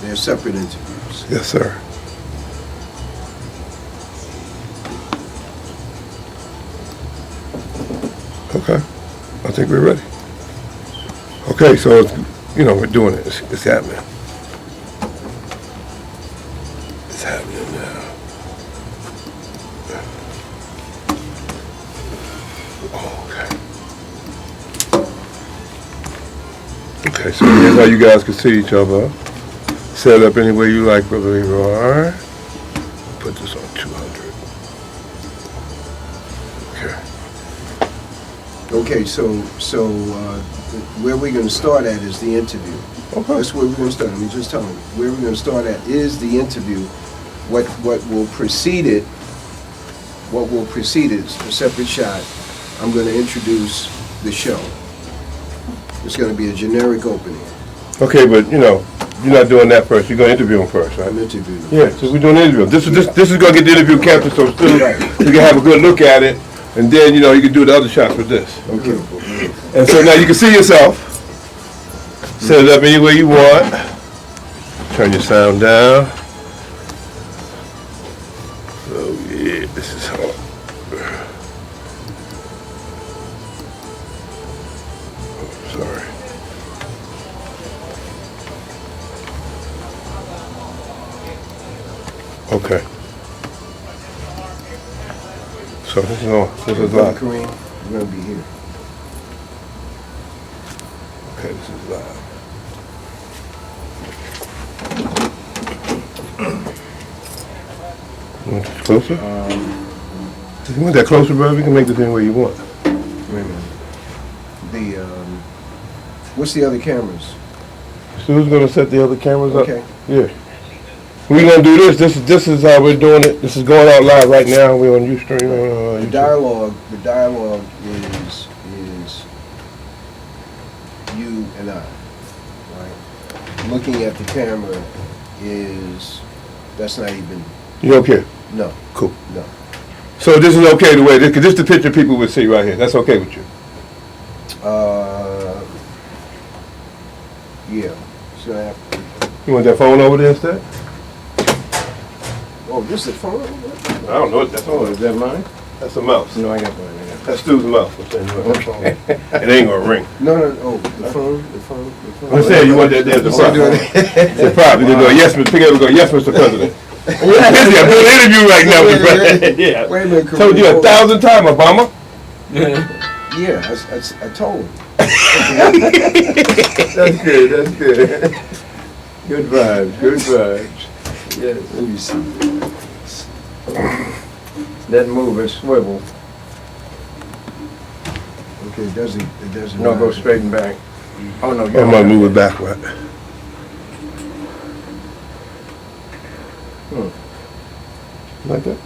They're separate interviews. Yes, sir. Okay, I think we're ready. Okay, so, we're doing it. It's happening. It's happening now. Okay, so here's how you guys can see each other. Set it up any way you like, Brother Leroy. Put this on 200. Okay. Okay, so where we're going to start at is the interview. Okay. That's where we're going to start. Let me just tell you. Where we're going to start at is the interview. What will precede it? What will precede it is a separate shot. I'm going to introduce the show. It's going to be a generic opening. Okay, but you're not doing that first. You're going to interview him first, right? I'm interviewing him. Yeah, so we're doing an interview. This is going to get the interview captured, so still you can have a good look at it, and then you can do the other shots with this. Okay. And so now you can see yourself. Set it up any way you want. Turn your sound down. Oh yeah, this is hard. Sorry. Okay. So this is on. This is live. Kareem, we're going to be here. Okay, this is live. You want this closer? If you want that closer, bro, we can make this any way you want. Wait a minute. What's the other cameras? Stu's gonna set the other cameras up. Okay. Yeah. We're gonna do this. This is how we're doing it. This is going out live right now. We're on Ustream. The dialogue is you and I, right? Looking at the camera that's not even, You okay? no, Cool. no. So this is okay the way this, cause this the picture people would see right here. That's okay with you? Yeah. So I have to, You want that phone over there instead? oh, this is the phone? I don't know what that's Oh, is that mine? That's a mouse. No, I got mine. That's Stu's mouse. I'm saying you want that phone. It ain't gonna ring. No, oh, the phone. I'm saying you want that there. The problem. You go, yes, Mr. Pick up and go, yes, Mr. President. I'm doing an interview right now, Mr. President. Yeah. Wait a minute, Told you 1,000 times, Obama. Yeah, I told him. That's good. Good vibes. Yes. Let me see. That move is swivel. Okay, it doesn't. No, go straight and back. Oh, no. I'm gonna move it backward. Like that?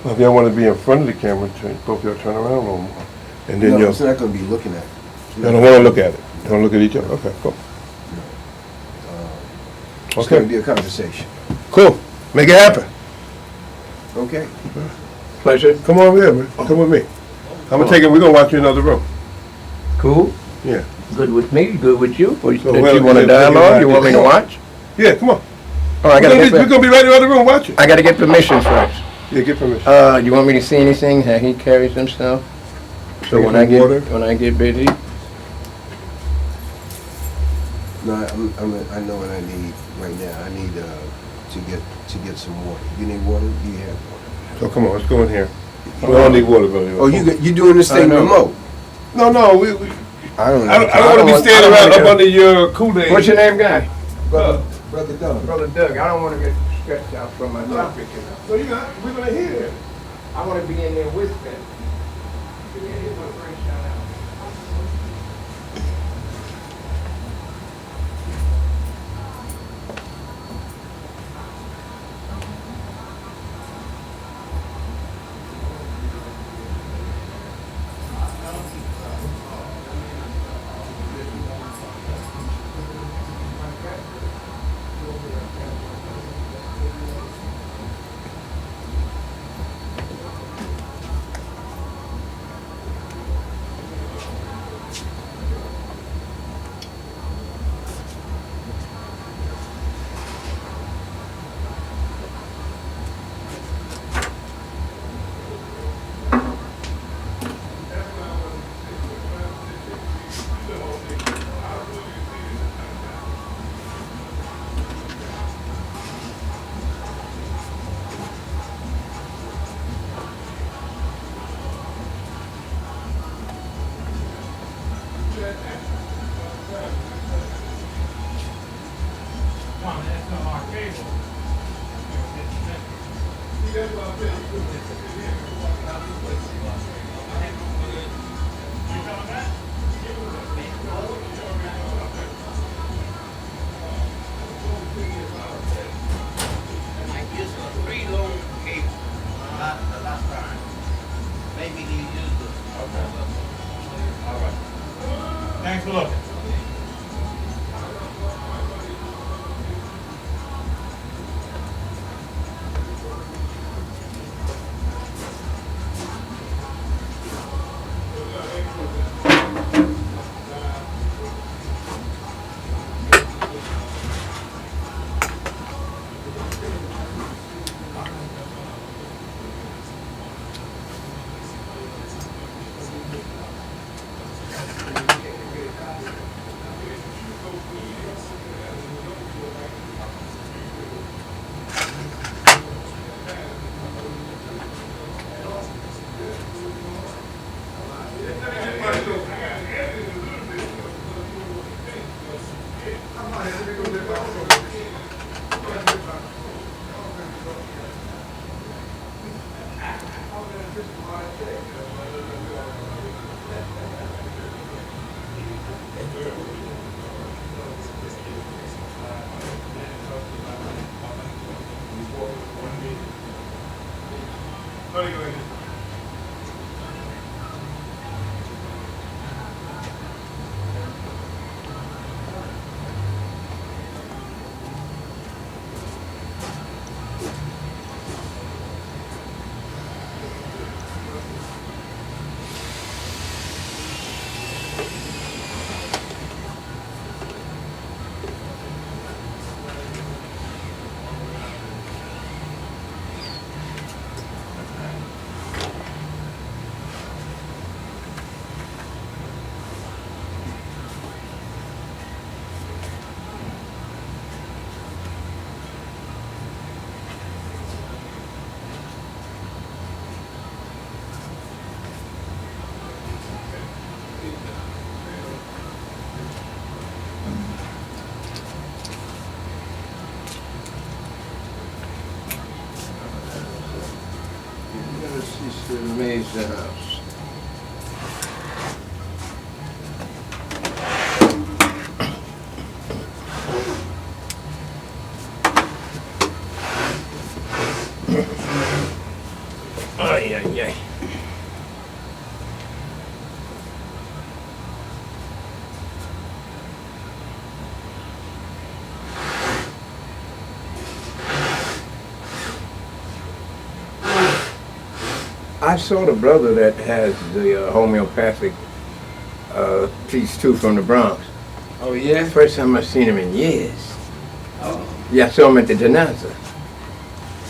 Well, if y'all want to be in front of the camera, both y'all turn around a little more. And then No, it's not going to be looking at it. y'all don't want to look at it. You don't look at each other. Okay, cool. It's going to be a conversation. Cool. Make it happen. Okay. Pleasure. Come on over here, man. Come with me. I'm gonna take it. We're gonna watch you in another room. Cool. Yeah. Good with me, good with you. Or So, did well, you want to yeah, dialogue? You yeah, want me to watch? Yeah, come on. Oh, I gotta We're get gonna be right in the other room watching. I gotta get permission first. Yeah, get permission. You want me to see anything how he carries himself? So Drink when I some water. get busy, No, I know what I need right now. I need to get some water. You need water? Do you have water? So come on, let's go in here. We don't need water, brother. Oh, you doing this thing I know. remote? No, we I don't know. I don't want to be standing around up under your Kool-Aid. what's your name, guy? Brother Doug. Brother Doug. I don't want to get stressed out from my topic. So we're gonna hear it. I want to be in there with them. Here's my first shout out. Thanks for looking. She's amazed the house. Ay, ay, ay. I saw the brother that has the homeopathic piece too from the Bronx. Oh yeah? First time I've seen him in years. Oh. Yeah, I saw him at the Janaza.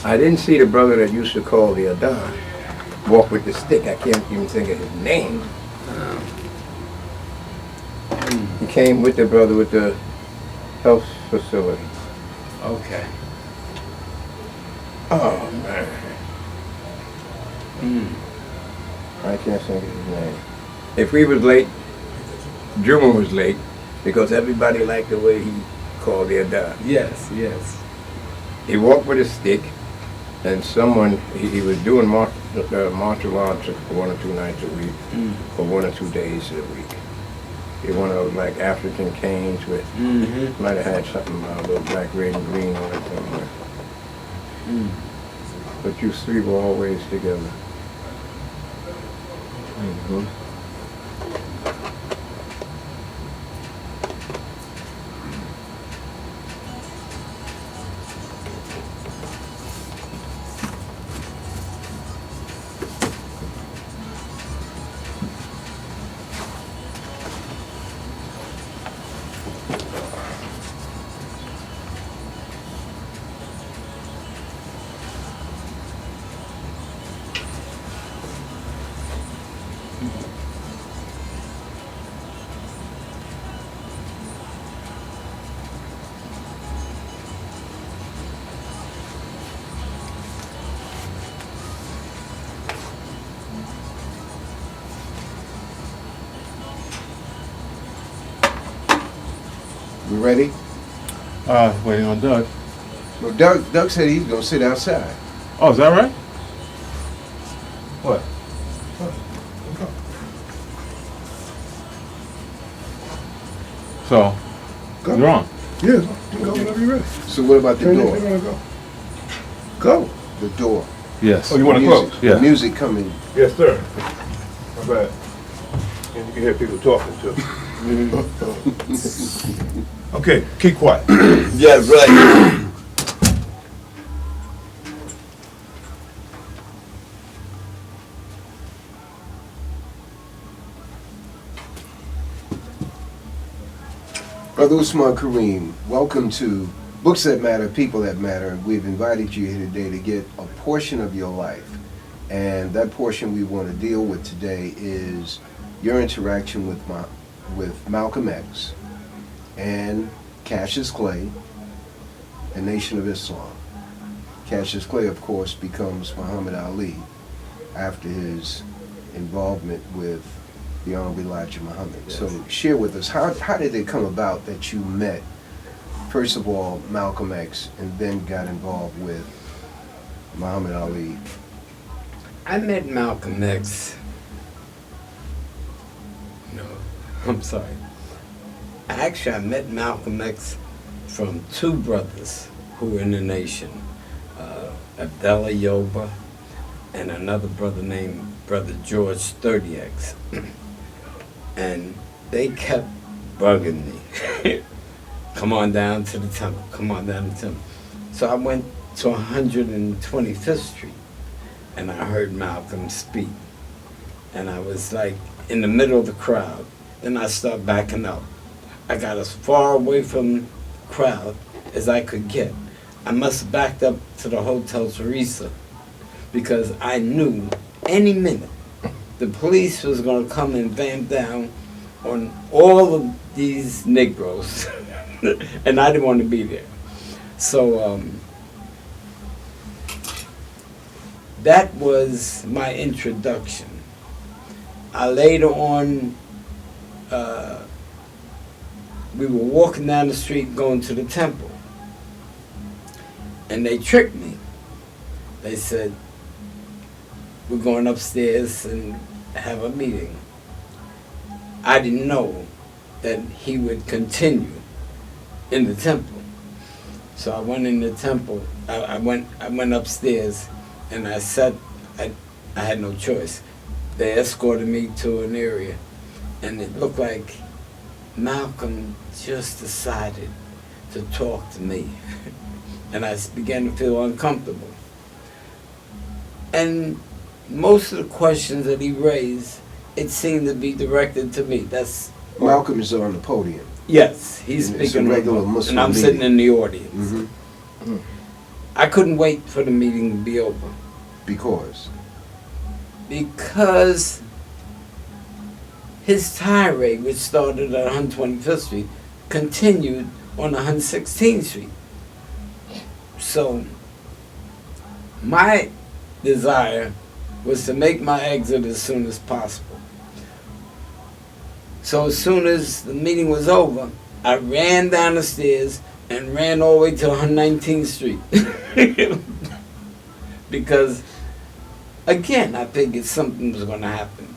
I didn't see the brother that used to call the Adon. Walk with the stick. I can't even think of his name. He came with the brother with the health facility. Okay. Oh man. Mm. I can't think of his name. If we was late, Juma was late because everybody liked the way he called the Adon. Yes, yes. He walked with a stick, and someone, he was doing martial arts for 1 or 2 nights a week, for 1 or 2 days a week. He one of those like African canes with, might have had something, a little black, red, and green on it somewhere. But you three were always together. We ready? Waiting on Doug. Well, Doug said he's gonna sit outside. Oh, is that right? So, Go. you're on. Yeah, you go whenever you're ready. So what about the Turn door? it, you wanna go? Go. The door. Yes. Oh, you wanna Music. close? Yeah. The music coming. Yes, sir. My bad. And you can hear people talking too. Okay, keep quiet. Yeah, right. Brother Usman Kareem, welcome to Books That Matter, People That Matter. And we've invited you here today to get a portion of your life. And that portion we want to deal with today is your interaction with Malcolm X and Cassius Clay, the Nation of Islam. Cassius Clay, of course, becomes Muhammad Ali after his involvement with the Honorable Elijah Muhammad. Yes. So share with us, how did it come about that you met, first of all, Malcolm X, and then got involved with Muhammad Ali? I met Malcolm X. No, I'm sorry. Actually, I met Malcolm X from two brothers who were in the nation, Abdullah Yoba and another brother named Brother George 30X. And they kept bugging me. Come on down to the temple, come on down to the temple. So I went to 125th Street and I heard Malcolm speak. And I was like in the middle of the crowd. Then I started backing up. I got as far away from the crowd as I could get. I must have backed up to the Hotel Teresa because I knew any minute the police was going to come and vamp down on all of these Negroes. And I didn't want to be there. So that was my introduction. Later on, we were walking down the street going to the temple. And they tricked me. They said, we're going upstairs and have a meeting. I didn't know that he would continue in the temple. So I went in the temple, I went upstairs and I had no choice. They escorted me to an area and it looked like Malcolm just decided to talk to me. And I began to feel uncomfortable. And most of the questions that he raised, it seemed to be directed to me. That's Malcolm is on the podium. yes, he's And it's speaking, a regular Muslim and I'm sitting meeting. in the audience. Mm-hmm. I couldn't wait for the meeting to be over Because his tirade, which started at 125th Street, continued on 116th Street. So my desire was to make my exit as soon as possible. So as soon as the meeting was over, I ran down the stairs and ran all the way to 119th Street. Because, again, I figured something was going to happen.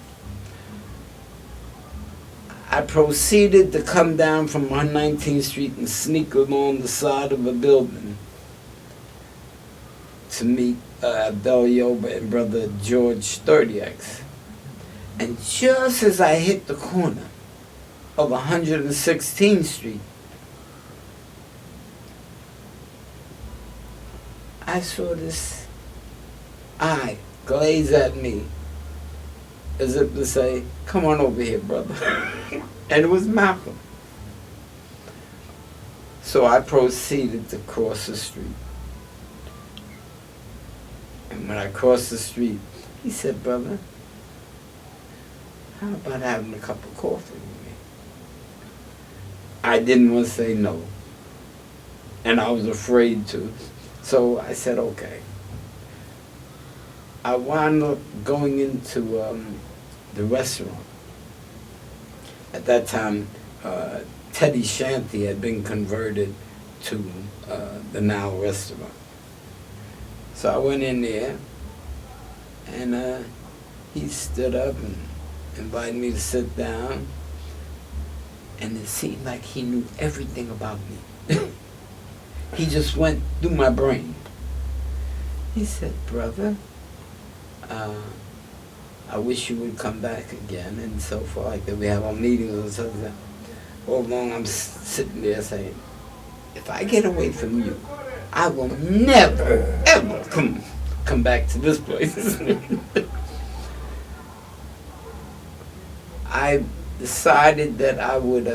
I proceeded to come down from 119th Street and sneak along the side of a building to meet Abdullah Yoba and Brother George 30X. And just as I hit the corner of 116th Street, I saw this eye glaze at me as if to say, come on over here, brother. And it was Malcolm. So I proceeded to cross the street. And when I crossed the street, he said, brother, how about having a cup of coffee with me? I didn't want to say no. And I was afraid to. So I said, okay. I wound up going into the restaurant. At that time, Teddy Shanty had been converted to the Now restaurant. So I went in there, and he stood up and invited me to sit down. And it seemed like he knew everything about me. He just went through my brain. He said, "Brother, I wish you would come back again," and so forth. Like that, we have our meetings and stuff like that. All along, I'm sitting there saying, "If I get away from you, I will never, ever come back to this place." I decided that I would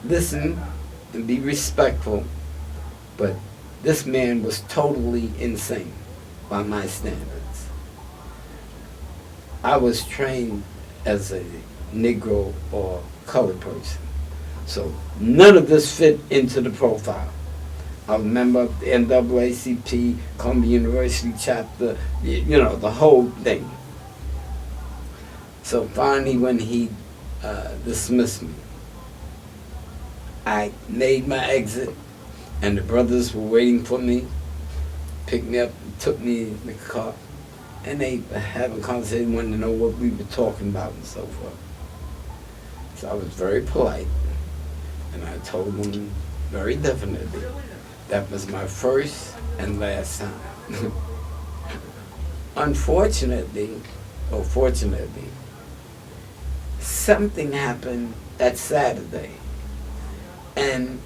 listen and be respectful, but this man was totally insane by my standards. I was trained as a Negro or colored person, so none of this fit into the profile. I was a member of the NAACP, Columbia University chapter, the whole thing. So finally, when he dismissed me, I made my exit, and the brothers were waiting for me, picked me up, took me in the car, and they were having a conversation, wanted to know what we were talking about and so forth. So I was very polite, and I told them very definitely that was my first and last time. Unfortunately, or fortunately, something happened that Saturday, and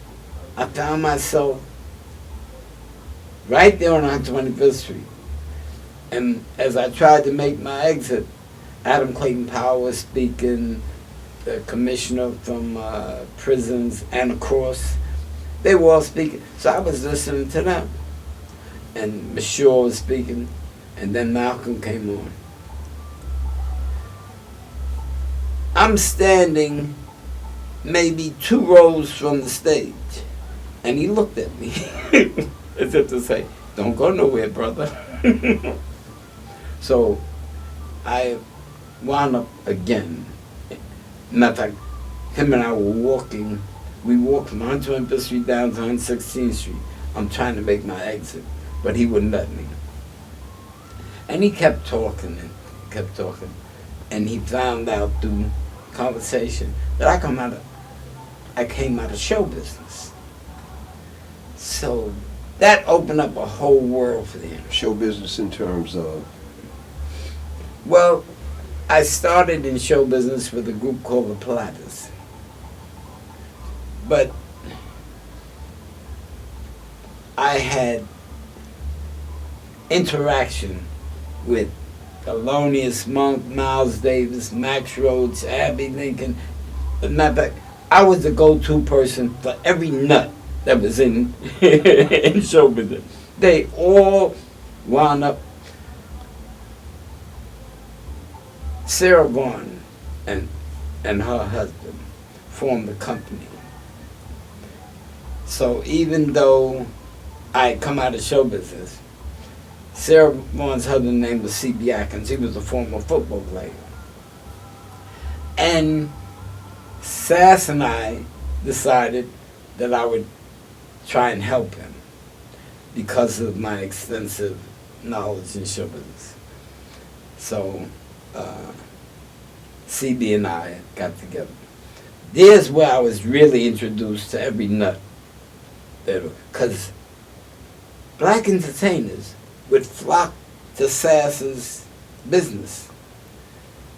I found myself right there on 125th Street. And as I tried to make my exit, Adam Clayton Powell was speaking, the commissioner from prisons, Anna Cross, they were all speaking. So I was listening to them. And Monsieur was speaking, and then Malcolm came on. I'm standing maybe 2 rows from the stage, and he looked at me as if to say, "Don't go nowhere, brother." So I wound up again. Matter of fact, him and I were walking. We walked from 125th Street down to 116th Street. I'm trying to make my exit, but he wouldn't let me. And he kept talking and kept talking. And he found out through conversation that I came out of show business. So that opened up a whole world for him. Show business in terms of? Well, I started in show business with a group called the Platters. But I had interaction with Thelonious Monk, Miles Davis, Max Rhodes, Abbey Lincoln. As a matter of fact, I was the go-to person for every nut that was in, in show business. They all wound up. Sarah Vaughan and her husband formed the company. So even though I had come out of show business, Sarah Vaughan's husband's name was C.B. Atkins. He was a former football player. And Sass and I decided that I would try and help him because of my extensive knowledge in show business. So CB and I got together. There's where I was really introduced to every nut. Because black entertainers would flock to Sass's business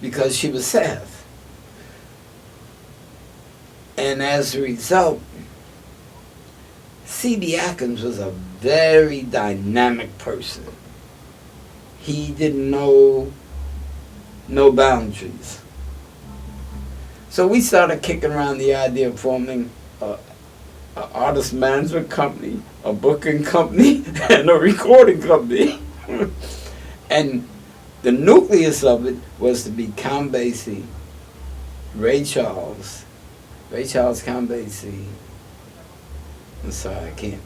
because she was Sass. And as a result, C.B. Atkins was a very dynamic person. He didn't know no boundaries. So we started kicking around the idea of forming an artist management company, a booking company, and a recording company. And the nucleus of it was to be Count Basie, Ray Charles, Count Basie. I'm sorry, I can't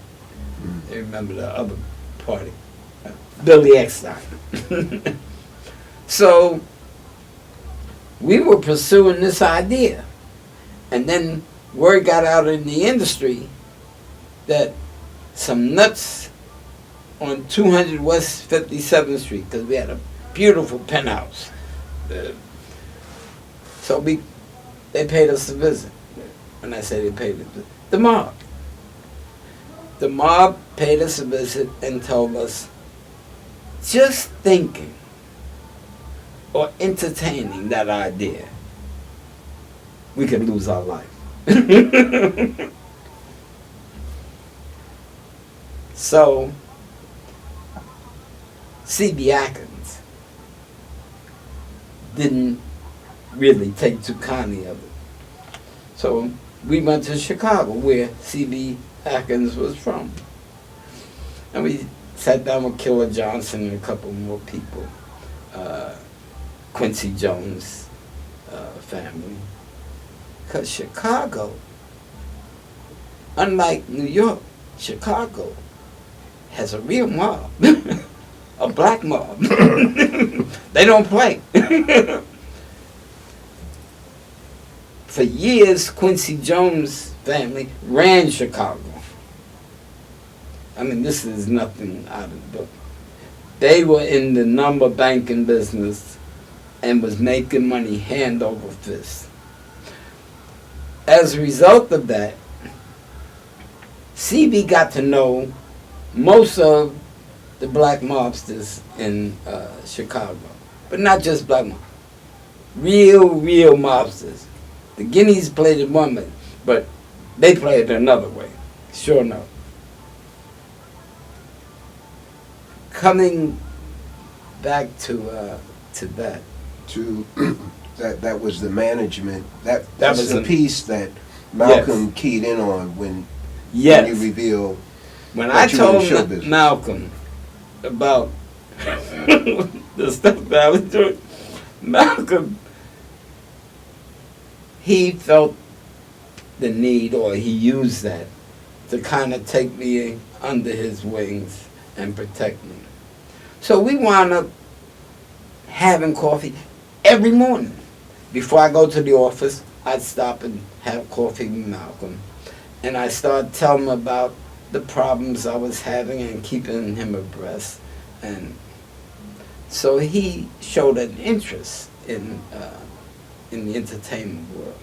remember the other party. Billy Eckstein. So we were pursuing this idea. And then word got out in the industry that some nuts on 200 West 57th Street, because we had a beautiful penthouse. So we they paid us a visit. When I say they paid us, the mob. The mob paid us a visit and told us, just thinking or entertaining that idea, we could lose our life. So, C.B. Atkins didn't really take too kindly of it. So we went to Chicago, where C.B. Atkins was from. And we sat down with Killer Johnson and a couple more people. Quincy Jones' family. Because Chicago, unlike New York, Chicago has a real mob. A black mob. They don't play. For years, Quincy Jones' family ran Chicago. I mean, this is nothing out of the book. They were in the number banking business and was making money hand over fist. As a result of that, CB got to know most of the black mobsters in Chicago. But not just black mobsters. Real mobsters. The Guineas played it one way, but they played it another way. Sure enough. Coming back to that. That was the management. That was was the a- piece that Malcolm keyed in on when Yes. you reveal. When that I you were in told show business. Malcolm about the stuff that I was doing, Malcolm, he felt the need, or he used that, to kind of take me under his wings and protect me. So we wound up having coffee every morning. Before I go to the office, I'd stop and have coffee with Malcolm. And I started telling him about the problems I was having and keeping him abreast. And so he showed an interest in the entertainment world.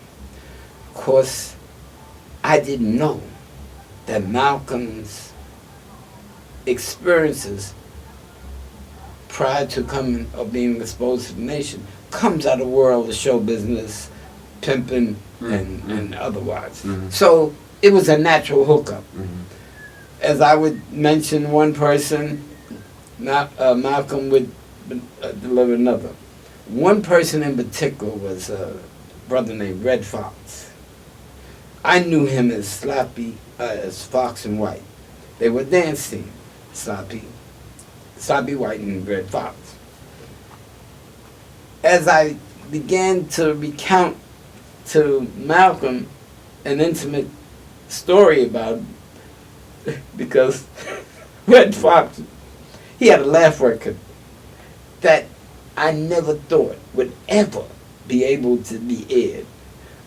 Of course, I didn't know that Malcolm's experiences prior to coming or being exposed to the nation comes out of the world of show business, pimping, and otherwise. Mhm. So it was a natural hookup. Mhm. As I would mention one person, Malcolm would deliver another. One person in particular was a brother named Red Fox. I knew him as Sloppy, as Fox and White. They were dancing, Sloppy White and Red Fox. As I began to recount to Malcolm an intimate story about it, because Red Fox, he had a laugh record that I never thought would ever be able to be aired.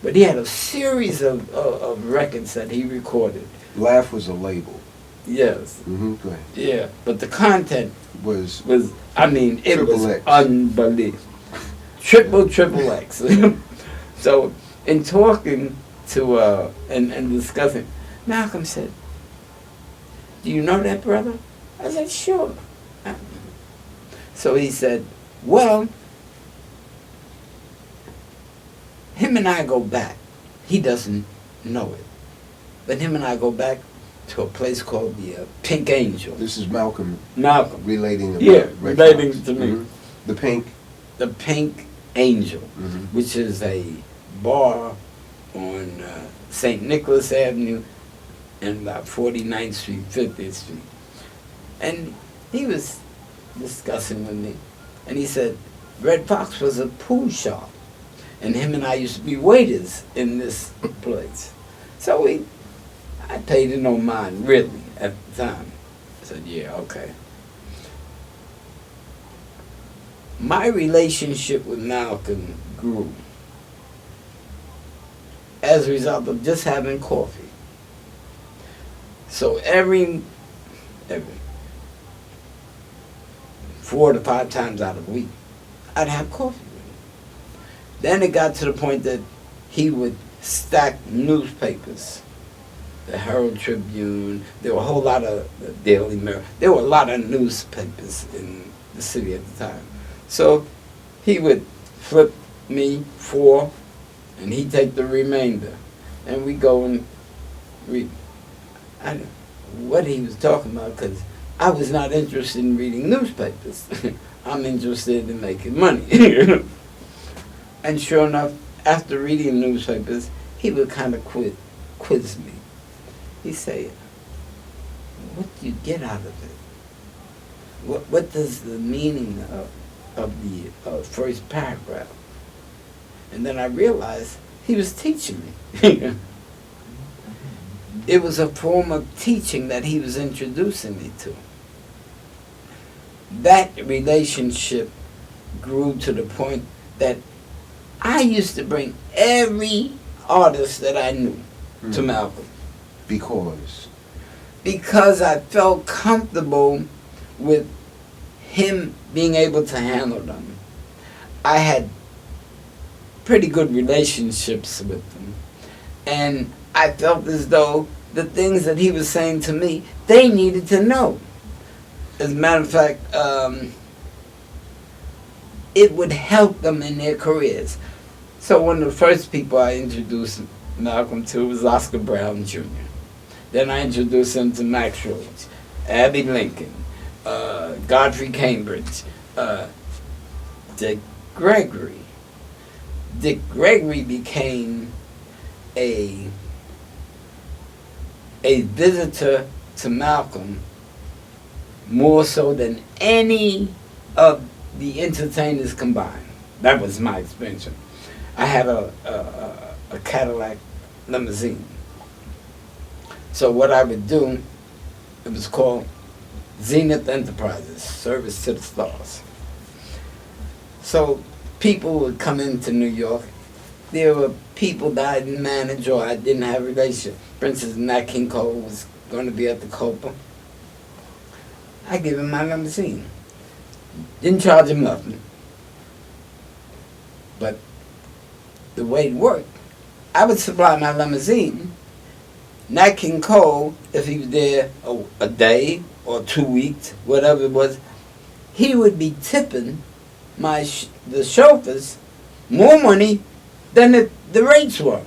But he had a series of records that he recorded. Laugh was a label. Yes. Mm-hmm. Go ahead. Yeah. But the content Was was, I mean, it was Triple X. unbelievable. Triple X. So, in talking to, and discussing, Malcolm said, "Do you know that brother?" I said, "Sure." So he said, "Well, him and I go back. He doesn't know it. But him and I go back to a place called the Pink Angel." this is Malcolm Malcolm. relating about Yeah, Red relating Fox. to me. Mhm. The Pink. The Pink Angel, Mhm. which is a bar on St. Nicholas Avenue and about 49th Street, 50th Street. And he was discussing with me, and he said, Red Fox was a pool shop, and him and I used to be waiters in this place. So I paid it no mind, really, at the time. I said, yeah, okay. My relationship with Malcolm grew as a result of just having coffee. So every 4 to 5 times out of the week, I'd have coffee with him. Then it got to the point that he would stack newspapers. The Herald Tribune, there were a whole lot of the Daily Mirror. There were a lot of newspapers in the city at the time. So he would flip me 4, and he'd take the remainder. And we go and read. I don't know what he was talking about, because I was not interested in reading newspapers. I'm interested in making money. And sure enough, after reading newspapers, he would kind of quiz me. He said, "What do you get out of it? What does the meaning of the first paragraph?" And then I realized he was teaching me. It was a form of teaching that he was introducing me to. That relationship grew to the point that I used to bring every artist that I knew to Malcolm. Because I felt comfortable with him being able to handle them. I had pretty good relationships with them. And I felt as though the things that he was saying to me, they needed to know. As a matter of fact, it would help them in their careers. So one of the first people I introduced Malcolm to was Oscar Brown Jr. Then I introduced him to Max Roach, Abbey Lincoln, Godfrey Cambridge, Dick Gregory. Dick Gregory became a visitor to Malcolm more so than any of the entertainers combined. That was my experience. I had a Cadillac limousine. So what I would do, it was called Zenith Enterprises, Service to the Stars. So people would come into New York. There were people that I didn't manage or I didn't have a relationship. For instance, Nat King Cole was going to be at the Copa. I gave him my limousine. Didn't charge him nothing. But the way it worked, I would supply my limousine. Nat King Cole, if he was there a day or 2 weeks, whatever it was, he would be tipping the chauffeurs more money than the rates were.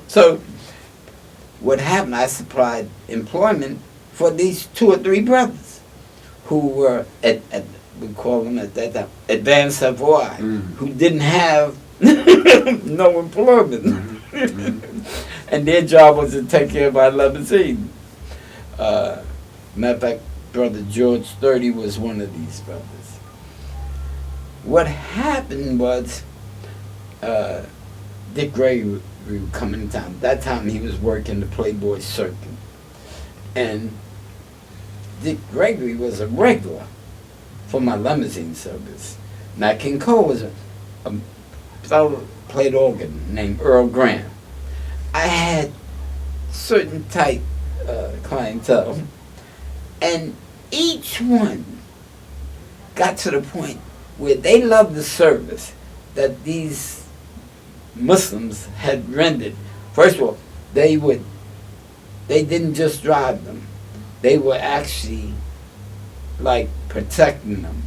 So what happened, I supplied employment for these 2 or 3 brothers who were we call them at that time advanced Savoy, who didn't have no employment. And their job was to take care of our limousine. Matter of fact, Brother George Sturdy was one of these brothers. What happened was Dick Gregory would come in town. That time he was working the Playboy circuit. And Dick Gregory was a regular for my limousine service. Nat King Cole was a fellow who played organ named Earl Graham. I had certain type clientele, and each one got to the point where they loved the service that these Muslims had rendered. First of all, they didn't just drive them; they were actually like protecting them,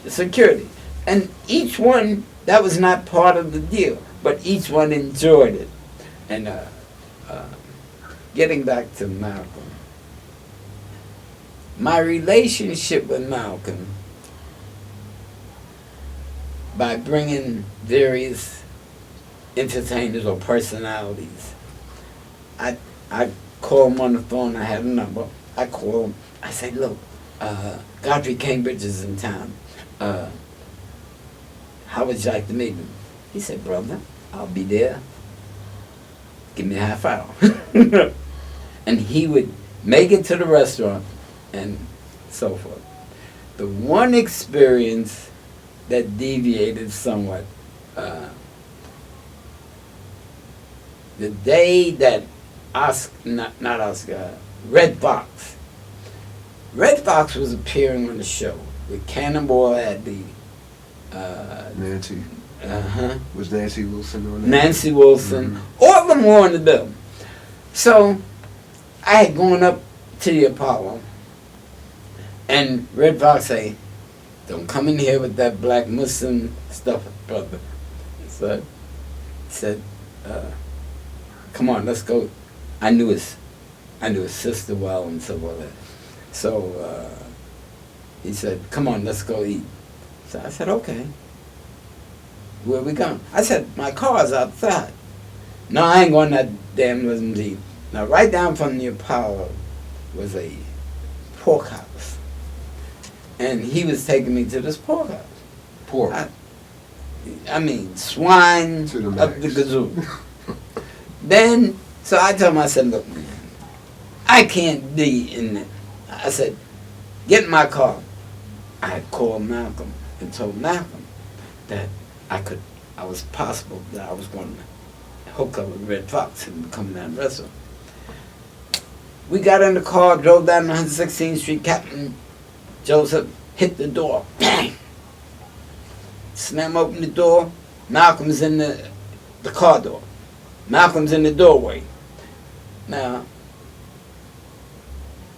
security. And each one, that was not part of the deal, but each one enjoyed it. And getting back to Malcolm, my relationship with Malcolm, by bringing various entertainers or personalities, I call him on the phone. I had a number. I call him. I say, "Look, Godfrey Cambridge is in town. How would you like to meet him?" He said, "Brother, I'll be there. Give me a half hour." And he would make it to the restaurant and so forth. The one experience that deviated somewhat, the day that Red Fox was appearing on the show with Cannonball Adderley, Was Nancy Wilson on that? Nancy Wilson, all of them were on the bill. So I had gone up to the Apollo, and Red Fox say, "Don't come in here with that black Muslim stuff, brother." So said, "Come on, let's go." I knew his sister well and so on. So he said, "Come on, let's go eat." So I said, "Okay." "Where we going?" I said, "My car's outside." "No, I ain't going that damn limousine." Now, right down from the Apollo was a pork house. And he was taking me to this pork house. Pork. I mean, swine To the up the max. gazoo. Then, so I told him, I said, "Look, man, I can't be in there." I said, "Get in my car." I had called Malcolm and told Malcolm that I was possible that I was going to hook up with Red Fox and become that wrestler. We got in the car, drove down 116th Street. Captain Joseph hit the door. Bang! Slam open the door. Malcolm's in the car door. Malcolm's in the doorway. Now,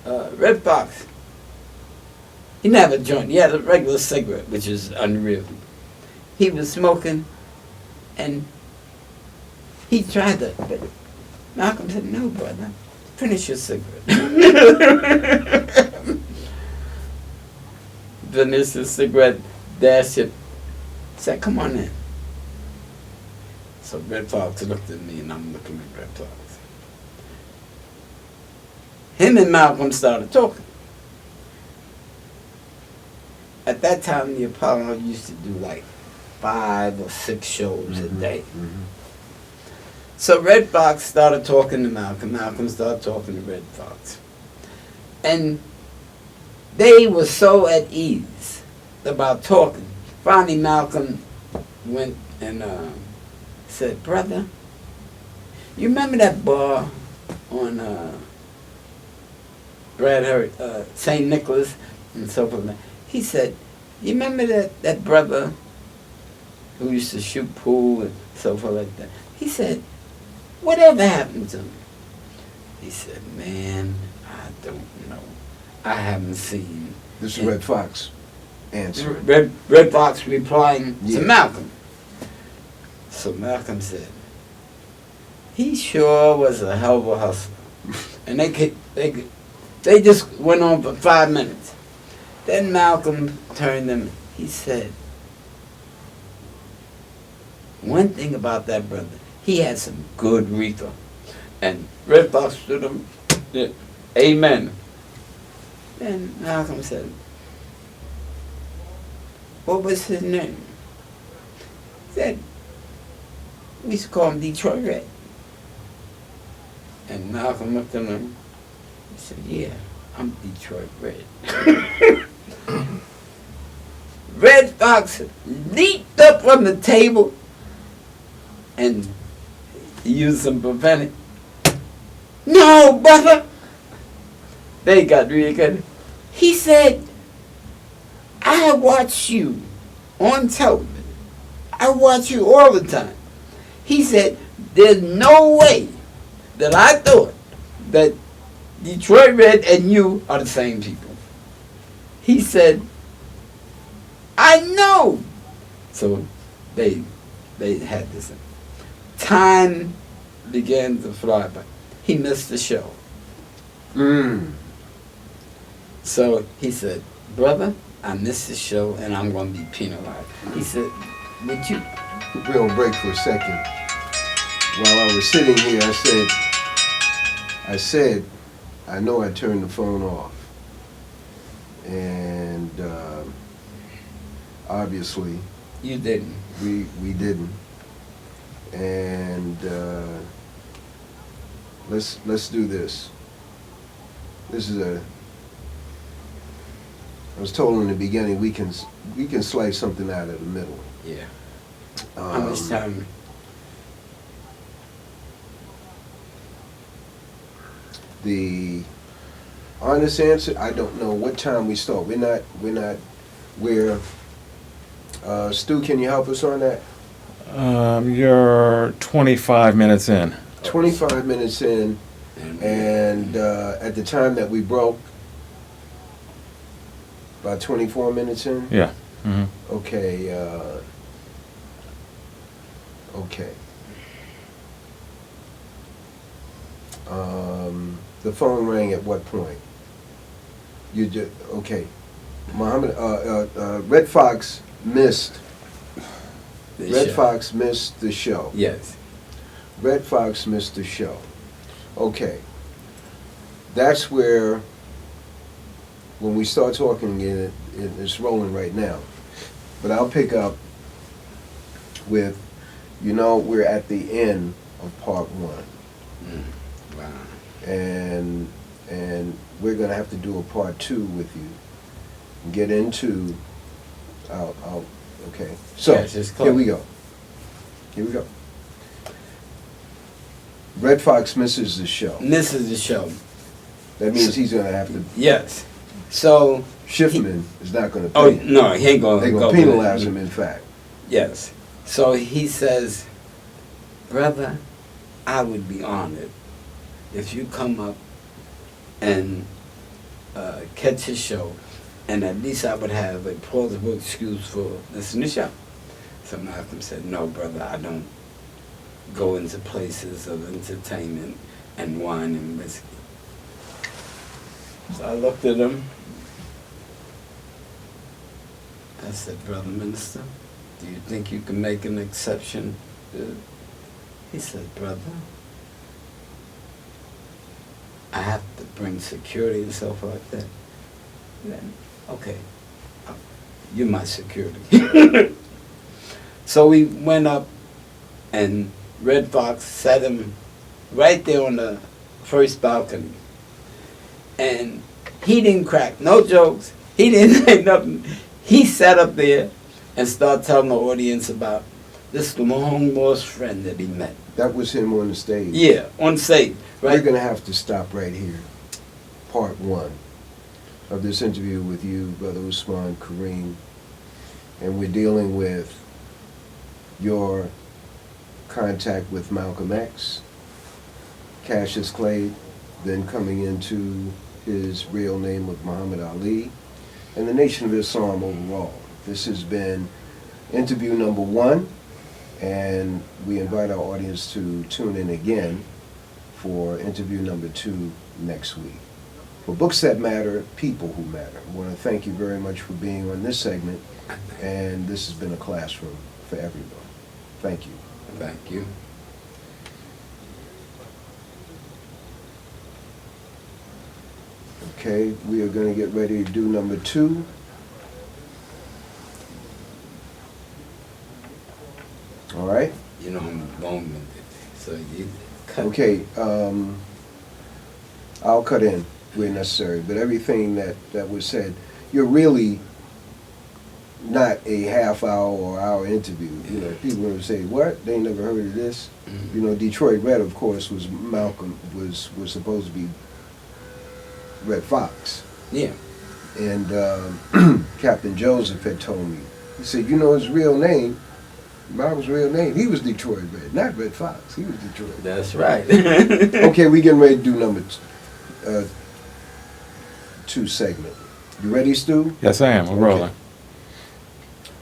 Red Fox, he never joined. He had a regular cigarette, which is unreal. He was smoking, and he tried to, but Malcolm said, "No, brother, finish your cigarette." Finished his cigarette, dashed it, said, "Come on in." So Red Fox looked at me, and I'm looking at Red Fox. Him and Malcolm started talking. At that time, the Apollo used to do like 5 or 6 shows a day. So Red Fox started talking to Malcolm. Malcolm started talking to Red Fox. And they were so at ease about talking. Finally, Malcolm went and said, "Brother, you remember that bar on St. Nicholas and so forth?" He said, "You remember that brother who used to shoot pool and so forth like that?" He said, "Whatever happened to him?" He said, "Man, I don't know. I haven't seen." This is Red Fox answer. Red Fox replying Yeah. to Malcolm. So Malcolm said, "He sure was a hell of a hustler." And they just went on for 5 minutes. Then Malcolm turned to him. He said, "One thing about that brother, he had some good reefer." And Red Fox stood him, yeah, amen. Then Malcolm said, "What was his name?" He said, "We used to call him Detroit Red." And Malcolm looked at him. He said, "Yeah, I'm Detroit Red." Red Fox leaped up from the table and used some profanity. "No, brother!" They got really good. He said, "I watch you on television. I watch you all the time." He said, "There's no way that I thought that Detroit Red and you are the same people." He said, "I know." So they had this. Time began to fly by. He missed the show. So he said, "Brother, I missed the show and I'm going to be penalized." He said, "Would you?" We're going to break for a second. While I was sitting here, I said, I know I turned the phone off. And obviously, You didn't. we didn't. And let's do this. This is I was told in the beginning we can slice something out of the middle. Yeah. How much time? The honest answer, I don't know what time we start. Stu, can you help us on that? You're 25 minutes in. 25 minutes in, and at the time that we broke, about 24 minutes in? Yeah. Hmm. Okay, okay. The phone rang at what point? You just, okay. Muhammad, Red Fox missed, The Red show. Fox missed the show. Yes. Red Fox missed the show. Okay. That's where, when we start talking again, it's rolling right now. But I'll pick up with, we're at the end of part one. Wow. And we're gonna have to do a part two with you. Get into, okay. So, Yes, it's here we clear. go. Here we go. Red Fox misses the show. Misses the show. That means he's gonna have to, Yes. So, Schiffman is not gonna oh, pay him. no, he ain't going They're to gonna go with penalize it. him, in fact. Yes. So he says, brother, I would be honored if you come up and catch his show, and at least I would have a plausible excuse for listening to the show. So Malcolm said, no, brother, I don't go into places of entertainment and wine and whiskey. So I looked at him. I said, brother minister, do you think you can make an exception? He said, brother, I have to bring security and stuff like that. Then, okay, you're my security. So we went up, and Red Fox sat him right there on the first balcony. And he didn't crack no jokes. He didn't say nothing. He sat up there and started telling the audience about this long lost friend that he met. That was him on the stage. Yeah, on stage, We're right? gonna have to stop right here. Part one of this interview with you, Brother Usman Kareem. And we're dealing with your contact with Malcolm X, Cassius Clay, then coming into his real name of Muhammad Ali, and the Nation of Islam overall. This has been interview number one, and we invite our audience to tune in again for interview number two next week. For Books That Matter, People Who Matter. I want to thank you very much for being on this segment, and this has been a classroom for everyone. Thank you. Thank you. Okay, we are going to get ready to do number two. All right? You know I'm going with it. So you cut. Okay, I'll cut in where necessary, but everything that was said, you're really not a half hour or hour interview. You know, people will say, what? They ain't never heard of this? Mhm. You know, Detroit Red, of course, was Malcolm, was supposed to be Red Fox. Yeah. And Captain Joseph had told me, he said, you know his real name, Malcolm's real name, he was Detroit Red, not Red Fox, he was Detroit Red. That's right. Okay, we getting ready to do number two segment. You ready, Stu? Yes, I am. We're Okay. rolling.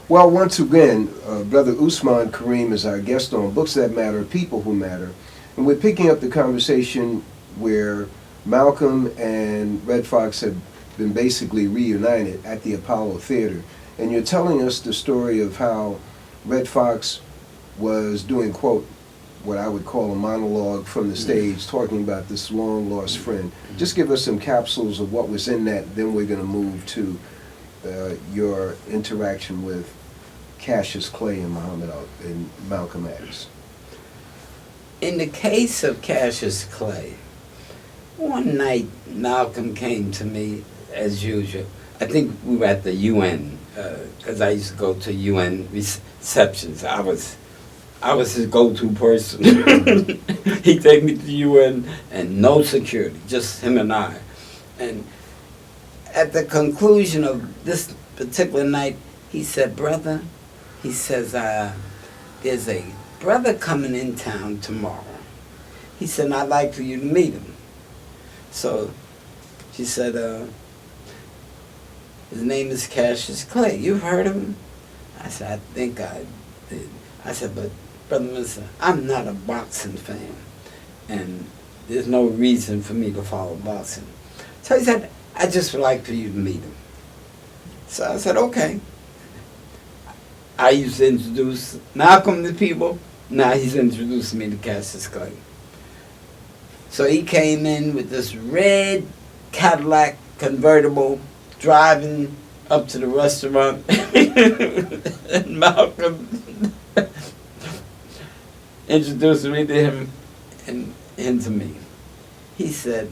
Well, once again, Brother Usman Kareem is our guest on Books That Matter, People Who Matter. And we're picking up the conversation where Malcolm and Red Fox have been basically reunited at the Apollo Theater. And you're telling us the story of how Red Fox was doing, quote, what I would call a monologue from the stage, talking about this long-lost friend. Just give us some capsules of what was in that, then we're going to move to your interaction with Cassius Clay and and Malcolm X. In the case of Cassius Clay, one night Malcolm came to me as usual. I think we were at the UN, because I used to go to UN receptions. I was his go-to person. He'd take me to the UN and no security, just him and I. And at the conclusion of this particular night, he said, brother, he says, there's a brother coming in town tomorrow. He said, I'd like for you to meet him. So she said, his name is Cassius Clay. You've heard of him? I said, I think I did. I said, but Brother Minister, I'm not a boxing fan, and there's no reason for me to follow boxing. So he said, I just would like for you to meet him. So I said, okay. I used to introduce Malcolm to people. Now he's introduced me to Cassius Clay. So he came in with this red Cadillac convertible, driving up to the restaurant. And Malcolm introduced me to him and him to me. He said,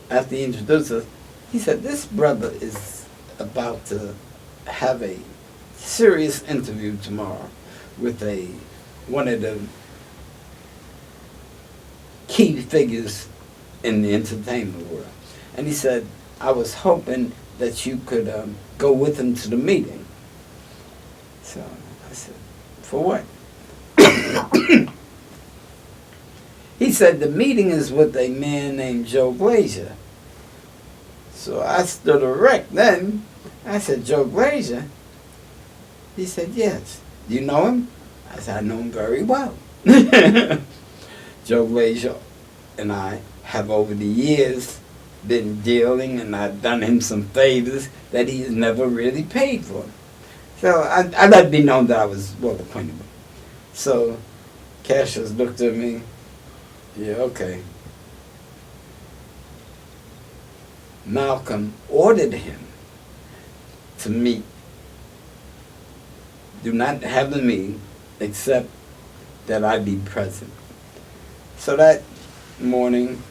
after he introduced us, he said, this brother is about to have a serious interview tomorrow with one of the key figures in the entertainment world. And he said, I was hoping that you could go with him to the meeting. So I said, for what? He said, the meeting is with a man named Joe Glazier. So I stood erect then. I said, Joe Glazier? He said, yes. Do you know him? I said, I know him very well. Joe Glazier and I have over the years been dealing, and I've done him some favors that he has never really paid for. So I let it be known that I was well acquainted with him. So Cassius looked at me. Yeah, okay. Malcolm ordered him to meet. Do not have the meeting except that I be present. So that morning,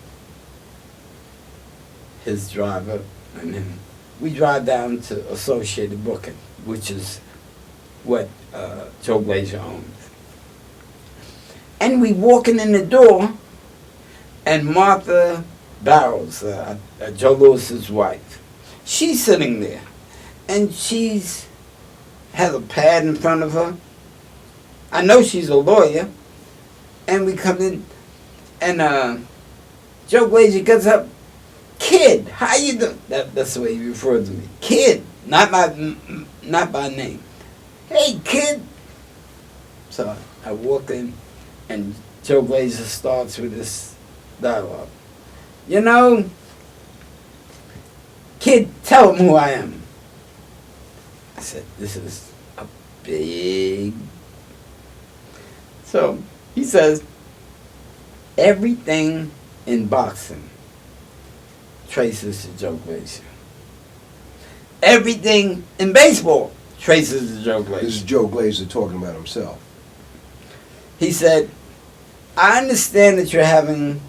his driver and him, we drive down to Associated Booking, which is what Joe Glazier owns. And we walking in the door, and Martha Barrows, Joe Lewis's wife, she's sitting there, and she's has a pad in front of her. I know she's a lawyer, and we come in, and Joe Glazier gets up, kid, how you doing? That's the way he referred to me, kid, not by name. Hey, kid. So I walk in, and Joe Glazier starts with this dialogue. You know, kid, tell him who I am. I said, this is a big... So he says, everything in boxing traces to Joe Glazier. Everything in baseball traces to Joe Glazier. This is Joe Glazier talking about himself. He said, I understand that you're having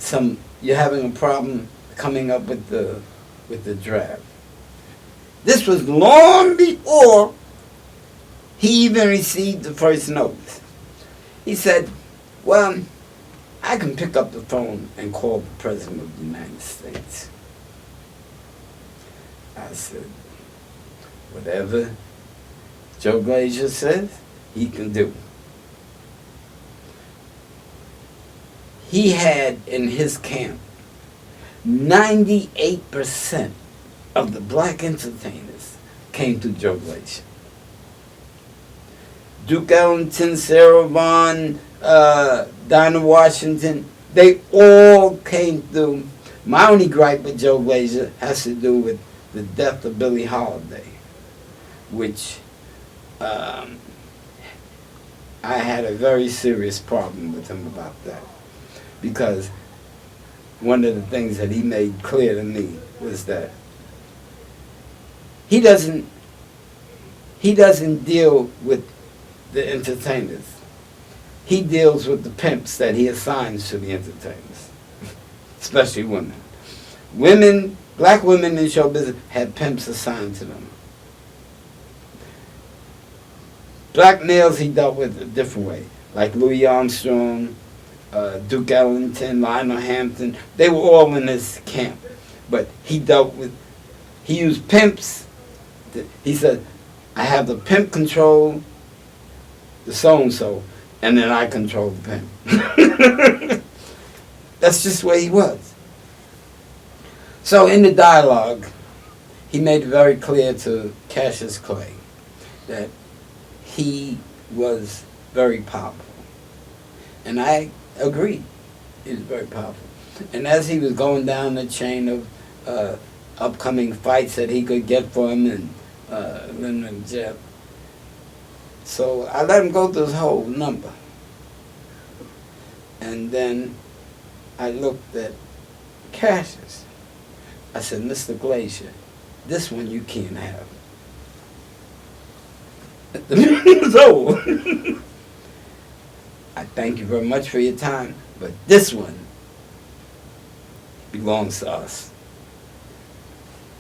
a problem coming up with the draft. This was long before he even received the first notice. He said, well, I can pick up the phone and call the President of the United States. I said, whatever Joe Glazier says, he can do. He had in his camp 98% of the black entertainers came to Joe Glazier. Duke Ellington, Sarah Vaughan, Dinah Washington, they all came through. My only gripe with Joe Glazier has to do with the death of Billie Holiday, which I had a very serious problem with him about that. Because one of the things that he made clear to me was that he doesn't deal with the entertainers. He deals with the pimps that he assigns to the entertainers, especially women. Women, black women in show business had pimps assigned to them. Black males he dealt with a different way, like Louis Armstrong, Duke Ellington, Lionel Hampton. They were all in his camp, but he used pimps. He said, I have the pimp control the so-and-so, and then I control the pimp. That's just where he was. So in the dialogue, he made it very clear to Cassius Clay that he was very powerful. And I agree, he was very powerful. And as he was going down the chain of upcoming fights that he could get for him and then Jeff, so I let him go through his whole number. And then I looked at Cassius. I said, Mr. Glacier, this one you can't have. The meeting was over. I thank you very much for your time, but this one belongs to us.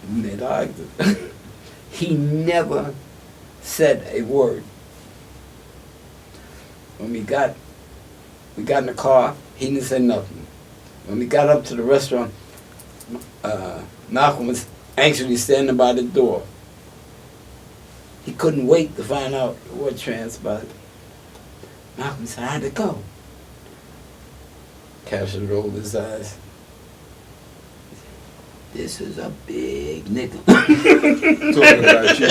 We made argument. He never said a word. When we got in the car, he didn't say nothing. When we got up to the restaurant, Malcolm was anxiously standing by the door. He couldn't wait to find out what transpired. Malcolm said, how'd it go? Cassius rolled his eyes. This is a big nigga. Talking about you.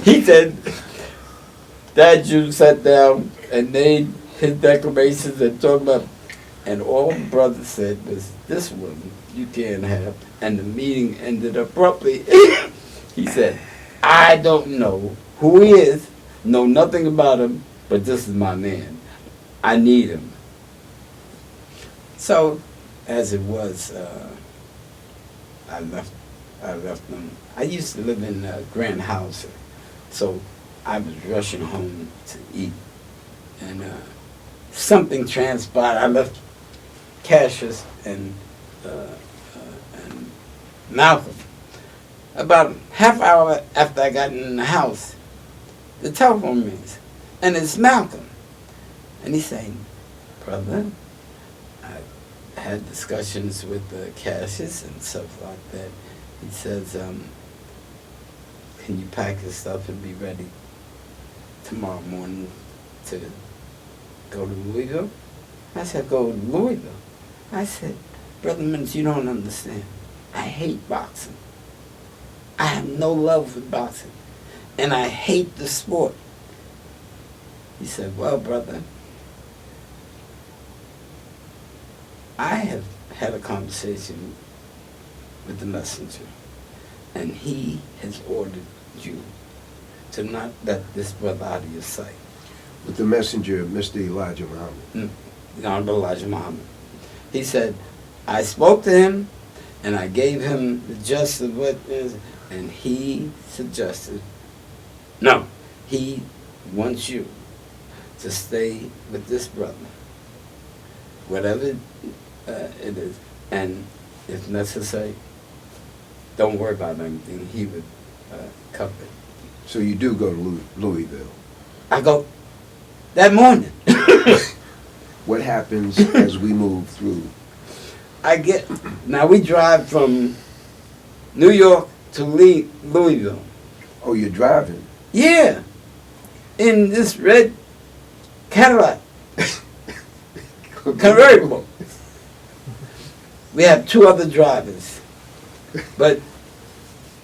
He said, that Jew sat down and made his declarations and talked about, and all the brother said was, this one you can't have. And the meeting ended abruptly. He said, I don't know who he is, know nothing about him, but this is my man. I need him. So, as it was, I left them. I used to live in Grand House, so I was rushing home to eat, and something transpired. I left Cassius and Malcolm. About half hour after I got in the house, the telephone rings, and it's Malcolm, and he's saying, brother, I had discussions with Cassius and stuff like that. He says, can you pack your stuff and be ready tomorrow morning to go to Louisville? I said, go to Louisville? I said, Brother Minutes, you don't understand. I hate boxing. I have no love for boxing. And I hate the sport. He said, well, brother, I have had a conversation with the messenger, and he has ordered you to not let this brother out of your sight. With the messenger, Mr. Elijah Muhammad. The Honorable Elijah Muhammad. He said, I spoke to him, and I gave him the gist of what is, and he suggested, no, he wants you to stay with this brother, whatever it is, and if necessary, don't worry about anything. He would cover it. So you do go to Louisville. I go that morning. What happens as we move through? Now we drive from New York to Louisville. Oh, you're driving. Yeah, in this red Cadillac convertible. We have two other drivers, but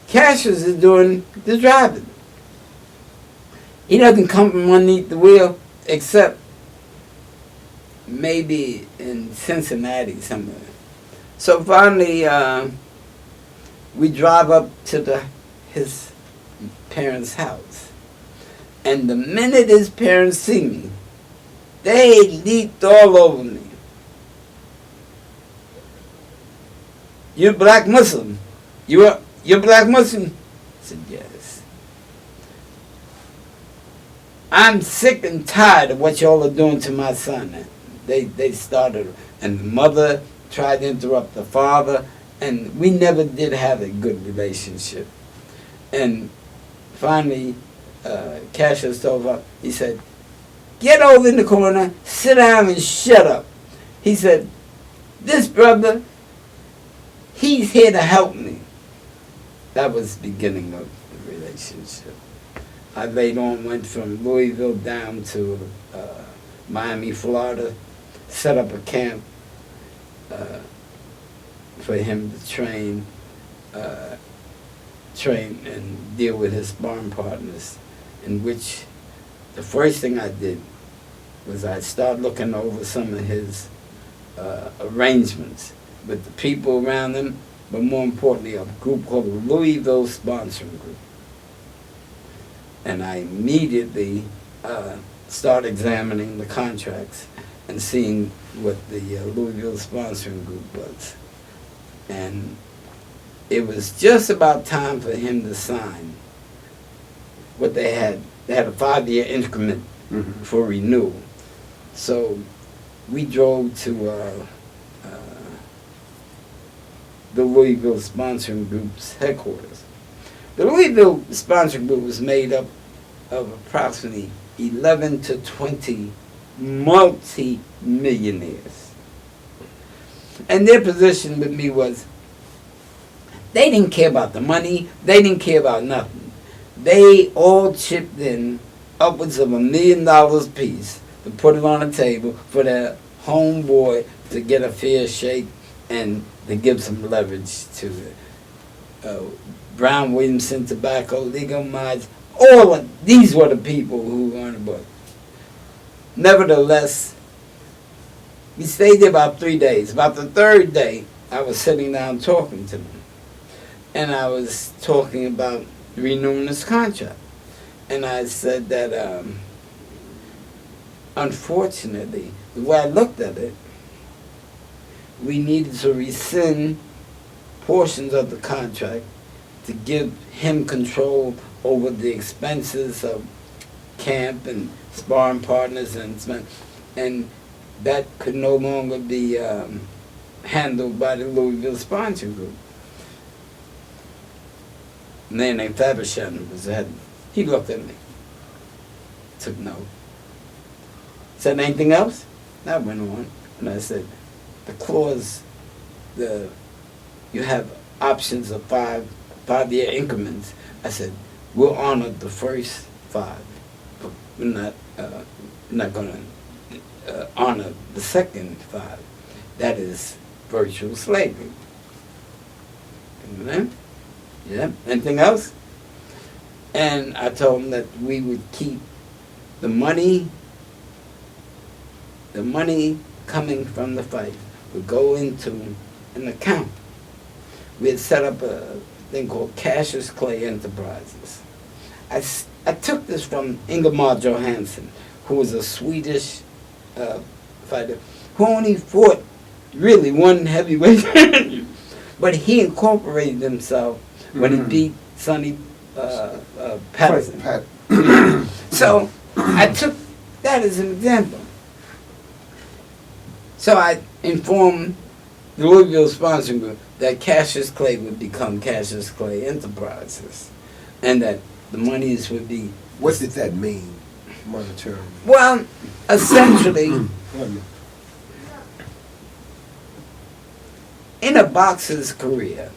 Cassius is doing the driving. He doesn't come from underneath the wheel, except maybe in Cincinnati somewhere. So finally, we drive up to his parents' house. And the minute his parents see me, they leaped all over me. You're black Muslim. You're black Muslim? I said, yes. I'm sick and tired of what y'all are doing to my son. They started, and the mother tried to interrupt the father, and we never did have a good relationship. And finally, Cassius told her, he said, get over in the corner, sit down and shut up. He said, this brother, he's here to help me. that was the beginning of the relationship. I later on went from Louisville down to Miami, Florida, set up a camp for him to train and deal with his sparring partners, in which the first thing I did was I started looking over some of his arrangements with the people around him, but more importantly, a group called the Louisville Sponsoring Group. And I immediately started examining the contracts and seeing what the Louisville Sponsoring Group was. And it was just about time for him to sign what they had. They had a 5-year increment for renewal. So we drove to the Louisville Sponsoring Group's headquarters. The Louisville Sponsoring Group was made up of approximately 11 to 20 multi-millionaires. And their position with me was, they didn't care about the money, they didn't care about nothing. They all chipped in upwards of $1 million apiece to put it on the table for their homeboy to get a fair shake and to give some leverage to it. Brown Williamson Tobacco, Legal Minds, all of these were the people who were on the book. Nevertheless, we stayed there about 3 days. About the third day, I was sitting down talking to them. And I was talking about renewing this contract. And I said that, unfortunately, the way I looked at it, we needed to rescind portions of the contract to give him control over the expenses of camp and sparring partners, and that could no longer be handled by the Louisville Sponsoring Group. A man named Fabersham was the head. He looked at me, took note. Said, anything else? I went on, and I said, the clause, you have options of five-year increments. I said, we'll honor the first 5, but we're not going to honor the second 5. That is virtual slavery. Amen? Yeah. Anything else? And I told him that we would keep the money coming from the fight would go into an account. We had set up a thing called Cassius Clay Enterprises. I took this from Ingemar Johansson, who was a Swedish fighter, who only fought really one heavyweight, but he incorporated himself when he beat Sonny Patterson. So I took that as an example. So I informed the Louisville Sponsoring Group that Cassius Clay would become Cassius Clay Enterprises, and that the monies would be... What did that mean, monetarily? Well, essentially, in a boxer's career,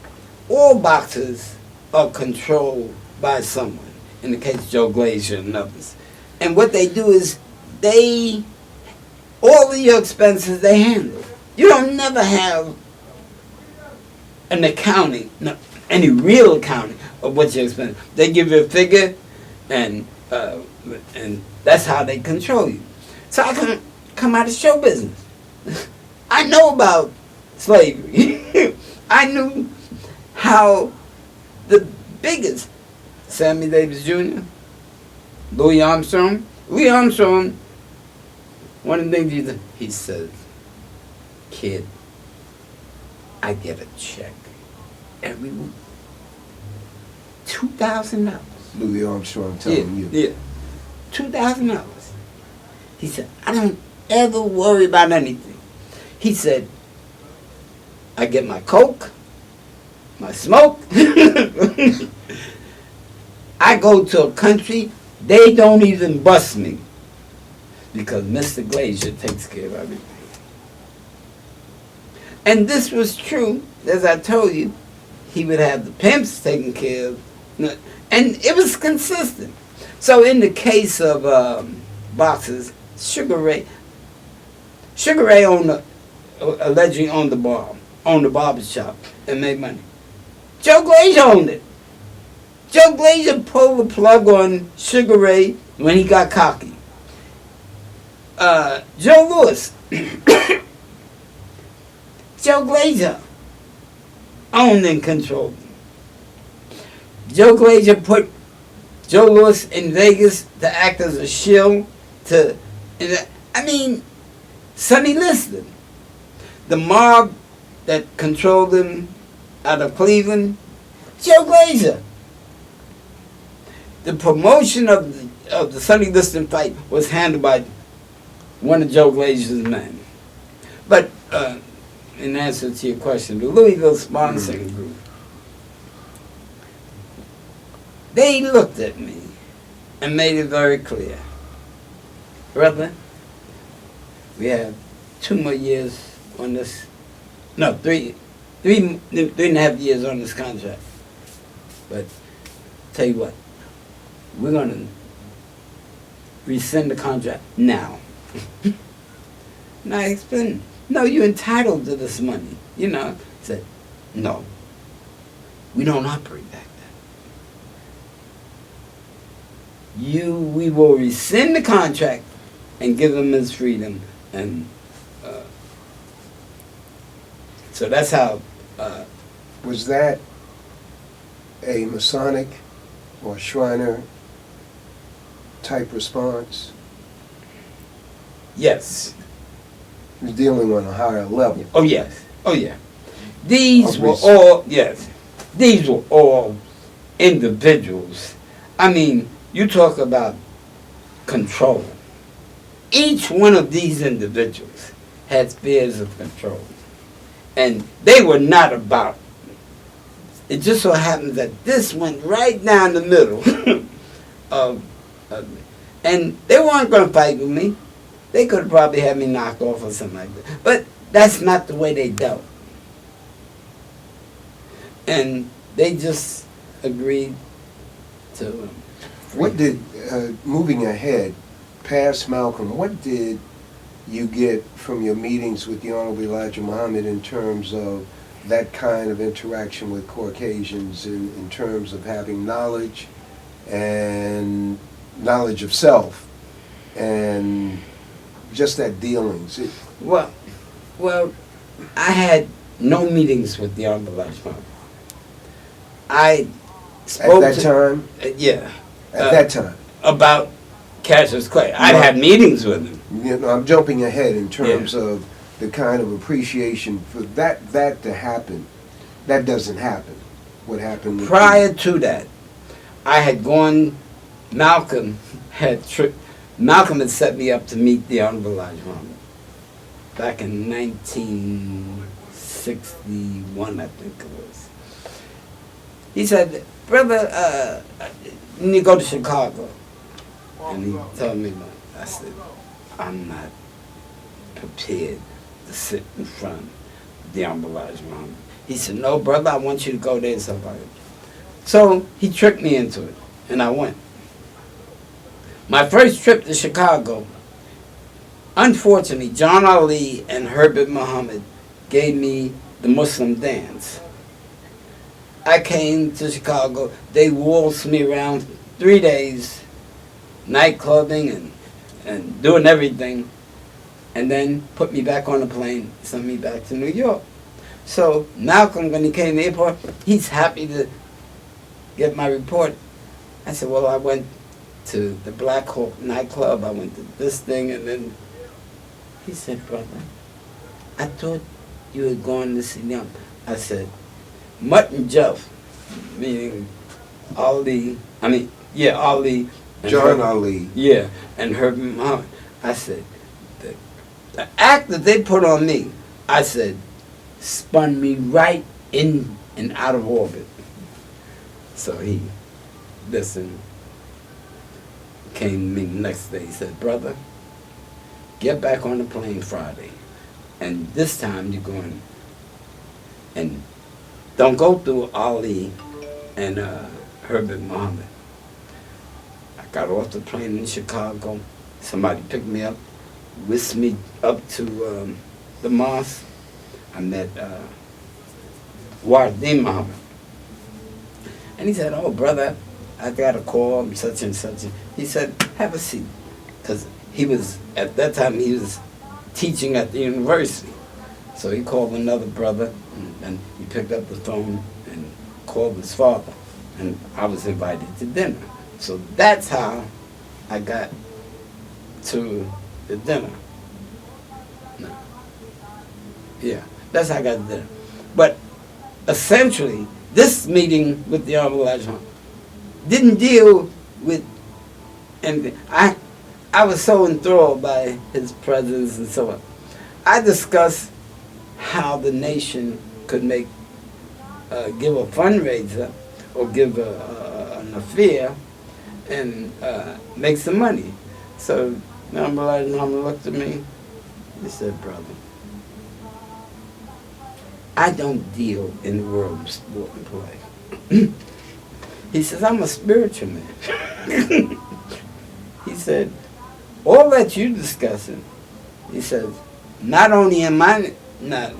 all boxers are controlled by someone. In the case of Joe Glazier and others. And what they do is all of your expenses they handle. You don't never have an accounting, any real accounting of what you spend. They give you a figure, and that's how they control you. So I come out of show business. I know about slavery. I knew how the biggest, Sammy Davis Jr., Louis Armstrong, one of the things he says, kid, I get a check every week. $2,000. Louis Armstrong telling you. Yeah. $2,000. He said, I don't ever worry about anything. He said, I get my coke, my smoke. I go to a country, they don't even bust me because Mr. Glazier takes care of everything. And this was true, as I told you. he would have the pimps taken care of, and it was consistent. So in the case of boxers, Sugar Ray owned allegedly owned the barber shop and made money. Joe Glazer owned it. Joe Glazer pulled the plug on Sugar Ray when he got cocky. Joe Louis, Joe Glazer owned and controlled him. Joe Glazer put Joe Louis in Vegas to act as a shill to, I mean, Sonny Liston. The mob that controlled him out of Cleveland, Joe Glazer. The promotion of the Sonny Liston fight was handled by one of Joe Glazer's men. But in answer to your question, the Louisville sponsoring group, they looked at me and made it very clear. Brother, we have 2 more years on this. No, three and a half years on this contract. But tell you what, we're going to rescind the contract now. And I explained, no, you're entitled to this money. You know, I said, no, we don't operate like that. We will rescind the contract and give him his freedom. And so that's how. Was that a Masonic or Shriner type response? Yes. He was dealing on a higher level. Oh yes. Oh yeah. These were Obviously. all yes. These were all individuals. I mean, you talk about control. Each one of these individuals had spheres of control. And they were not about. It just so happens that this went right down the middle of and they weren't going to fight with me. They could have probably had me knocked off or something like that. But that's not the way they dealt. And they just agreed to. What did, moving ahead, past Malcolm, what did you get from your meetings with the Honorable Elijah Muhammad in terms of that kind of interaction with Caucasians, in terms of having knowledge and knowledge of self and just that dealings? Well, I had no meetings with the Honorable Elijah Muhammad. I spoke at that time? Yeah. At that time? About Cassius Clay. I had meetings with him. You know, I'm jumping ahead in terms of the kind of appreciation for that to happen. That doesn't happen. What happened with Prior to that, I had gone. Malcolm had set me up to meet the Honorable Elijah Muhammad back in 1961, I think it was. He said, "Brother, you need to go to Chicago." And he told me that. I said, "I'm not prepared to sit in front of the Honorable Elijah Muhammad." He said, "No, brother, I want you to go there and stuff like that." So he tricked me into it, and I went. My first trip to Chicago, unfortunately, John Ali and Herbert Muhammad gave me the Muslim dance. I came to Chicago, they waltzed me around 3 days, night clubbing and doing everything, and then put me back on a plane, sent me back to New York. So Malcolm, when he came to the airport, he's happy to get my report. I said, well, I went to the Black Hawk nightclub, I went to this thing, and then he said, brother, I thought you had gone to see them. I said, Mutt and Jeff, meaning Ali, Ali. And John Ali. Yeah, and Herbert Muhammad. I said, the act that they put on me, I said, spun me right in and out of orbit. So he listened, came to me the next day. He said, brother, get back on the plane Friday. And this time you're going and don't go through Ali and Herbert Muhammad. I got off the plane in Chicago. Somebody picked me up, whisked me up to the mosque. I met Wardim Muhammad. And he said, "Oh, brother, I got a call, I'm such and such." He said, "Have a seat." Because at that time, he was teaching at the university. So he called another brother, and he picked up the phone and called his father. And I was invited to dinner. So that's how I got to the dinner. No. Yeah, that's how I got to dinner. But essentially, this meeting with the Honorable Elijah didn't deal with anything. I was so enthralled by his presence and so on. I discussed how the nation could give a fundraiser or give an affair and make some money. So Elijah Muhammad looked at me. He said, "Brother, I don't deal in the world of sport and play." He says, "I'm a spiritual man." He said, "All that you're discussing," he says, "not only am I not,"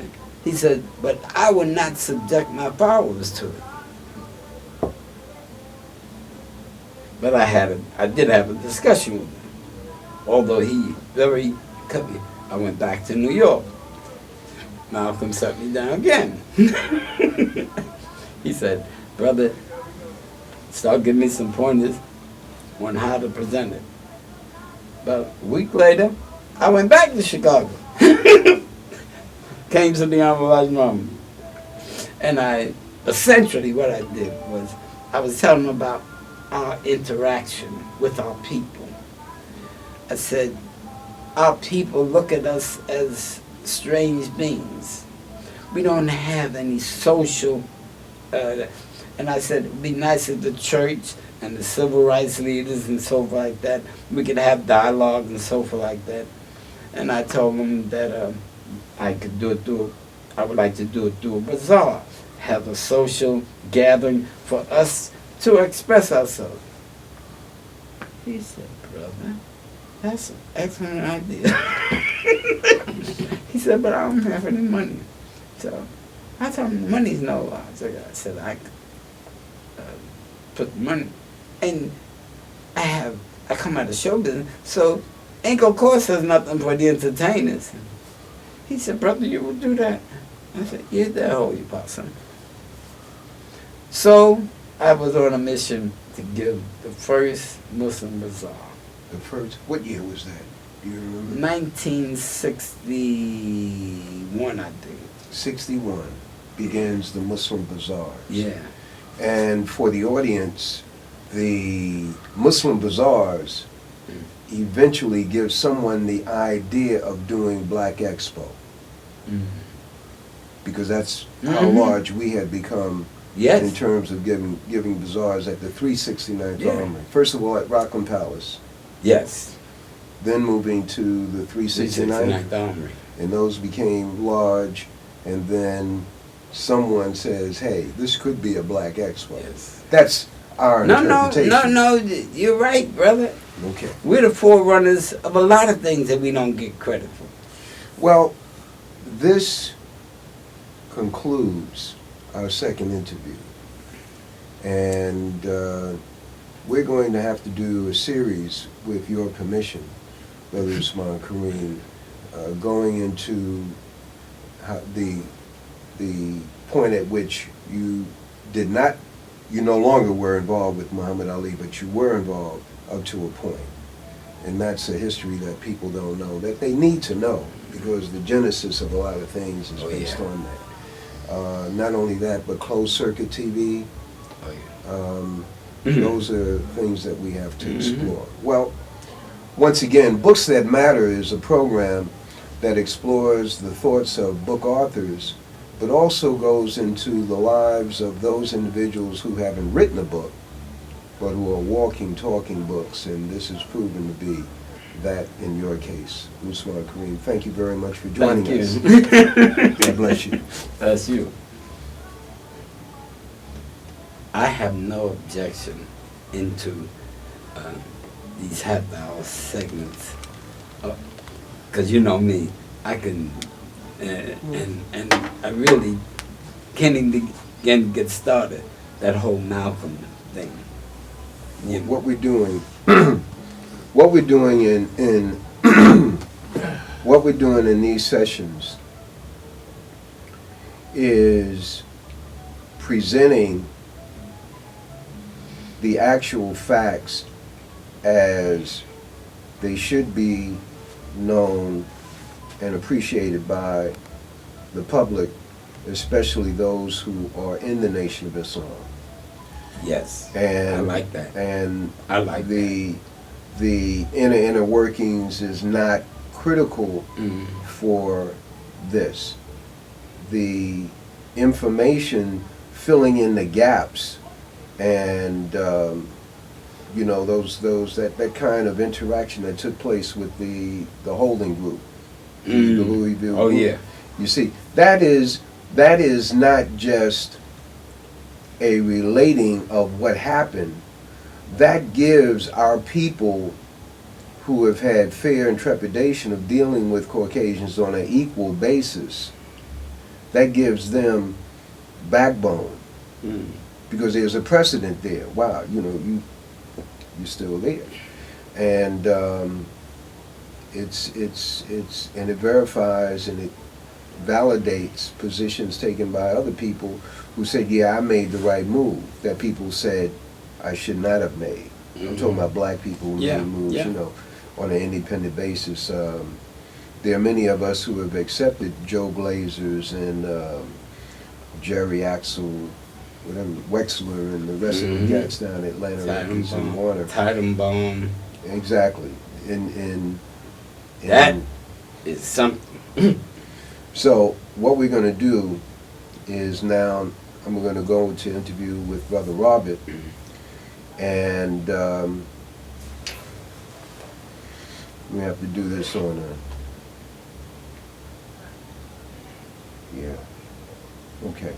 he said, "but I will not subject my followers to it." But I did have a discussion with him. Although he very cut me. I went back to New York. Malcolm sat me down again. He said, "Brother, start giving me some pointers on how to present it." About a week later, I went back to Chicago. Came to the Honorable Elijah Muhammad. And essentially what I did was, I was telling them about our interaction with our people. I said, our people look at us as strange beings. We don't have any social, and I said, it'd be nice if the church and the civil rights leaders and so forth like that, we could have dialogue and so forth like that. And I told them that I would like to do it through a bazaar, have a social gathering for us to express ourselves. He said, "Brother, that's an excellent idea." He said, "But I don't have any money." So I told him, "Money's no object." I said, "I could put the money, and I come out of show business, so ain't gonna cost us nothing for the entertainers." He said, "Brother, you will do that?" I said, "Yeah, that hold you, possum." So I was on a mission to give the first Muslim bazaar. The first, what year was that? Do you remember? 1961, I think. 61 begins the Muslim Bazaars. Yeah. And for the audience, the Muslim Bazaars eventually give someone the idea of doing Black Expo. Because that's how large we had become in terms of giving bazaars at the 369th Armory. First of all, at Rockland Palace. Yes. Then moving to the 369th Armory. And those became large, and then someone says, "Hey, this could be a Black Expo." Yes. That's our interpretation. No, you're right, brother. Okay. We're the forerunners of a lot of things that we don't get credit for. Well, this concludes our second interview. And we're going to have to do a series, with your permission, Brother Usman Kareem, going into how the point at which you no longer were involved with Muhammad Ali, but you were involved up to a point. And that's a history that people don't know, that they need to know, because the genesis of a lot of things is based on that. Not only that, but closed circuit TV. Those are things that we have to explore. Well, once again, Books That Matter is a program that explores the thoughts of book authors, but also goes into the lives of those individuals who haven't written a book, but who are walking, talking books, and this has proven to be that in your case. Usman Kareem, thank you very much for joining us. God bless you. That's you. I have no objection into these half-hour segments, because you know me, I can, and I really can't even begin to get started. That whole Malcolm thing. You know. What we're doing, what we're doing in what we're doing in these sessions is presenting the actual facts as they should be known and appreciated by the public, especially those who are in the Nation of Islam. Yes, And I like that. And I like the inner workings is not critical for this. The information filling in the gaps and you know, that kind of interaction that took place with the holding group, the Louisville Oh group. yeah. You see, that is not just a relating of what happened. That gives our people who have had fear and trepidation of dealing with Caucasians on an equal basis, that gives them backbone. Because there's a precedent there. Wow, you know, you're still there. And it's and it verifies and it validates positions taken by other people who said, yeah, I made the right move, that people said I should not have made. I'm talking about black people who made moves, you know, on an independent basis. There are many of us who have accepted Joe Glazers and Jerry Axel, whatever, Wexler and the rest of the cats down at Atlanta Records and Warner. Titlebaum. Exactly. In That is something. So what we're going to do is now I'm going to go to interview with Brother Robert, and we have to do this on a, yeah, okay.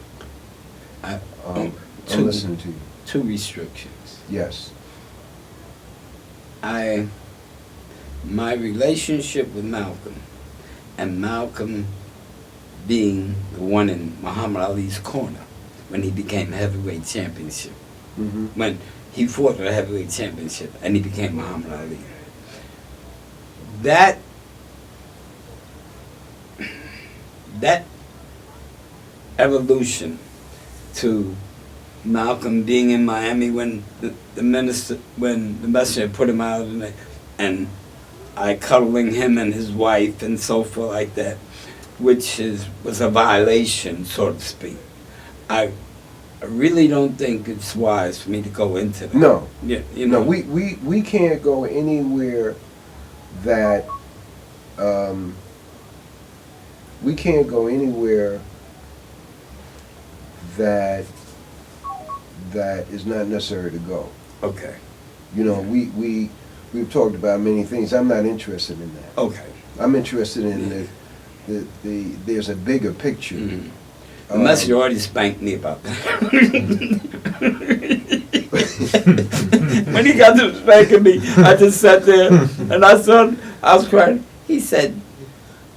I'm listening to you. Two restrictions. Yes. My relationship with Malcolm, and Malcolm being the one in Muhammad Ali's corner when he became heavyweight championship. Mm-hmm. When he fought for the heavyweight championship and he became Muhammad Ali. That evolution to Malcolm being in Miami when the messenger put him out and I cuddling him and his wife and so forth like that, which was a violation, so to speak. I really don't think it's wise for me to go into that. No. Yeah, you know. No, we can't go anywhere that we can't go anywhere that is not necessary to go. Okay. You know, we've talked about many things. I'm not interested in that. Okay. I'm interested in there's a bigger picture. Mm-hmm. The messenger already spanked me about that. When he got to spanking me, I just sat there and I was crying. He said,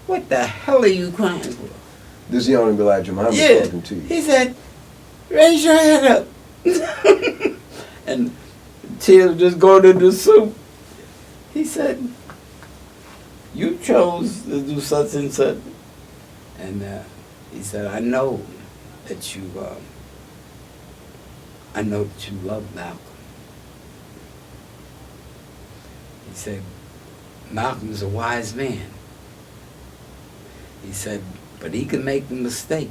"What the hell are you crying for?" This is the Honorable Elijah Muhammad Yeah. talking to you. He said, "Raise your head up." And tears just going into the soup. He said, "You chose to do such and such." And he said, I know that you love Malcolm. He said, Malcolm's a wise man. He said, but he can make the mistake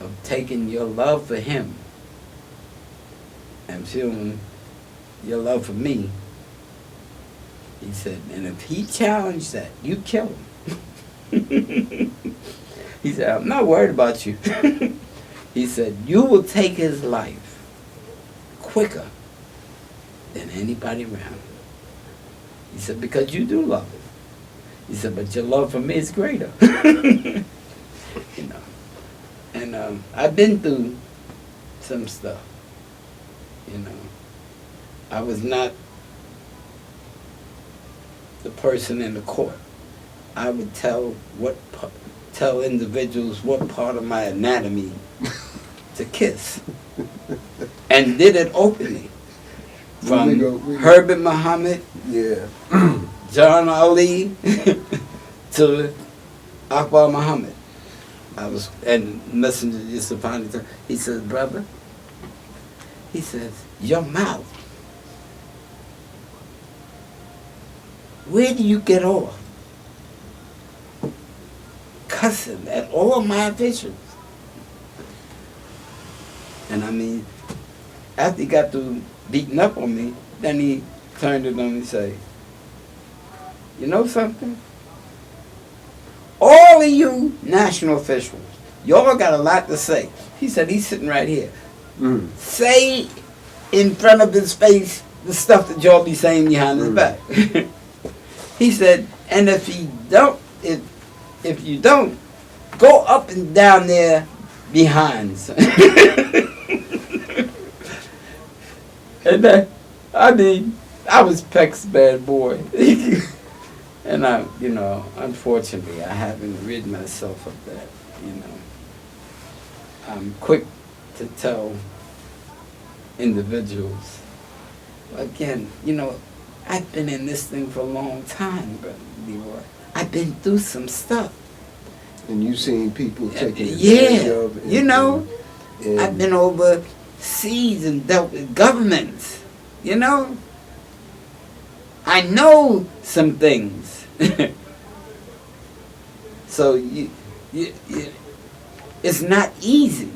of taking your love for him and feeling your love for me. He said, and if he challenged that, you kill him. He said, I'm not worried about you. He said, you will take his life quicker than anybody around him. He said, because you do love him. He said, but your love for me is greater. You know. And I've been through some stuff, you know. I was not the person in the court. I would tell individuals what part of my anatomy to kiss, and did it openly. From Herbert Muhammad, Yeah. John Ali, to Akbar Muhammad. And Messenger used to finally tell, he says, brother, he says, your mouth, where do you get off cussing at all my officials? And I mean, after he got through beating up on me, then he turned it on and say, you know something? All of you national officials, y'all got a lot to say. He said, he's sitting right here. Mm. Say in front of his face the stuff that y'all be saying behind his back. He said, and if you don't, go up and down there behind. And I mean, I was Peck's bad boy. And unfortunately, I haven't rid myself of that, I'm quick to tell individuals, again, I've been in this thing for a long time, but Leroy, I've been through some stuff. And you've seen people taking advantage of. And I've been overseas and dealt with governments, I know some things. So it's not easy.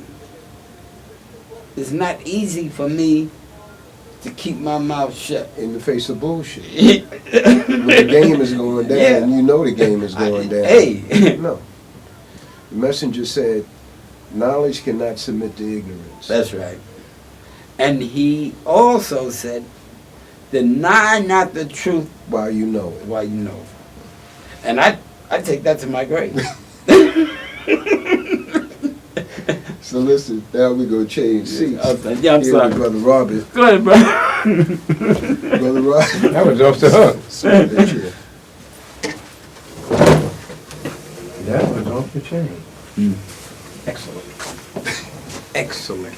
It's not easy for me to keep my mouth shut. In the face of bullshit. When the game is going down, and you know the game is going down. Hey. No. The messenger said, knowledge cannot submit to ignorance. That's right. And he also said, deny not the truth While you know it. while you know it. And I take that to my grave. So listen, now we go change seats. I'm Here sorry. with Brother Robert. Go ahead, bro. Brother Robert. That was off the hook. Sit right here. That was off the chain. Mm. Excellent. Excellent.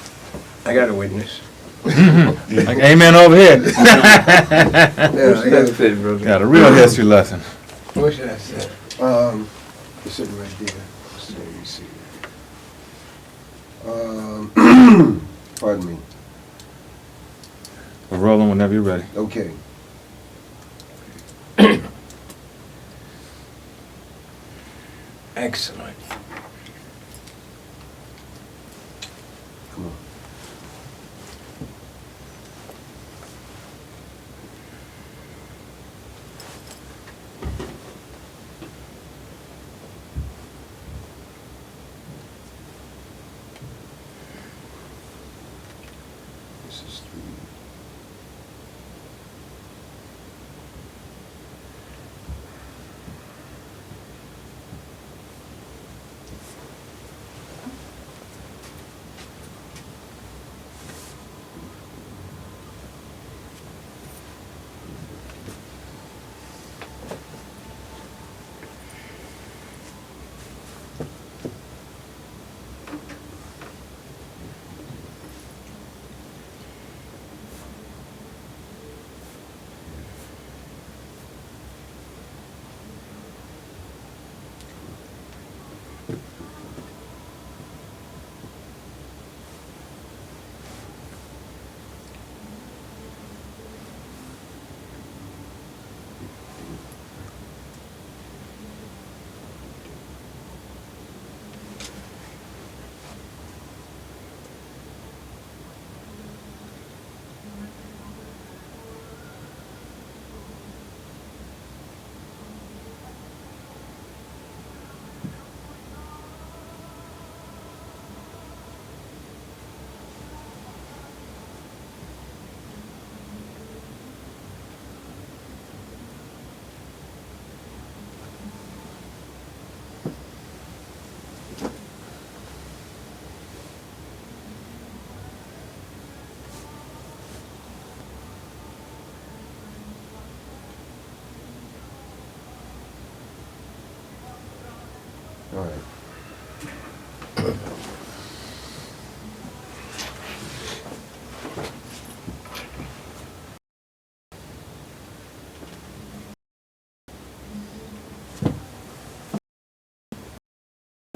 I got a witness. Like, amen over here. Yeah, I That's got it, brother. Got a real history lesson. What should I say? you're sitting right there. So let me see. Pardon me. We're rolling whenever you're ready. Okay. Excellent. Come on. This is 3.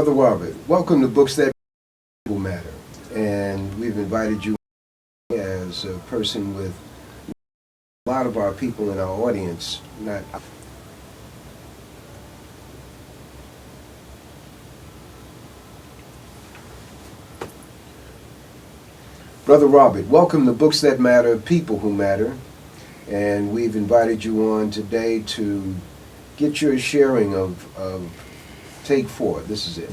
Brother Robert, welcome to Books That Matter. And we've invited you as a person with a lot of our people in our audience, not Brother Robert, welcome to Books That Matter, People Who Matter. And we've invited you on today to get your sharing of Take 4. This is it.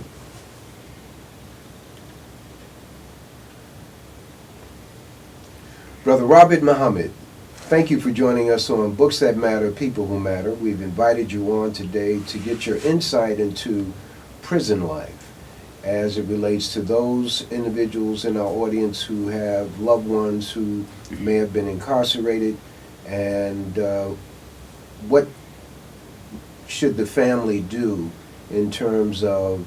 Brother Robert Muhammad, thank you for joining us on Books That Matter, People Who Matter. We've invited you on today to get your insight into prison life as it relates to those individuals in our audience who have loved ones who may have been incarcerated, and what should the family do in terms of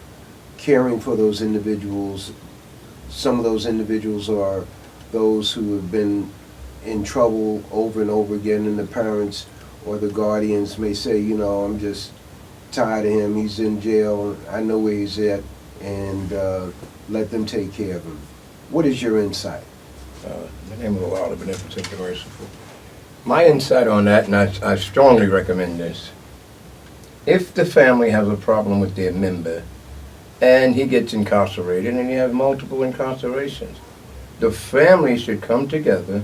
caring for those individuals. Some of those individuals are those who have been in trouble over and over again, and the parents or the guardians may say, you know, I'm just tired of him, he's in jail, I know where he's at, and let them take care of him. What is your insight? In the name of the Lord, the beneficent and merciful. My insight on that, and I strongly recommend this, if the family has a problem with their member and he gets incarcerated and you have multiple incarcerations, the family should come together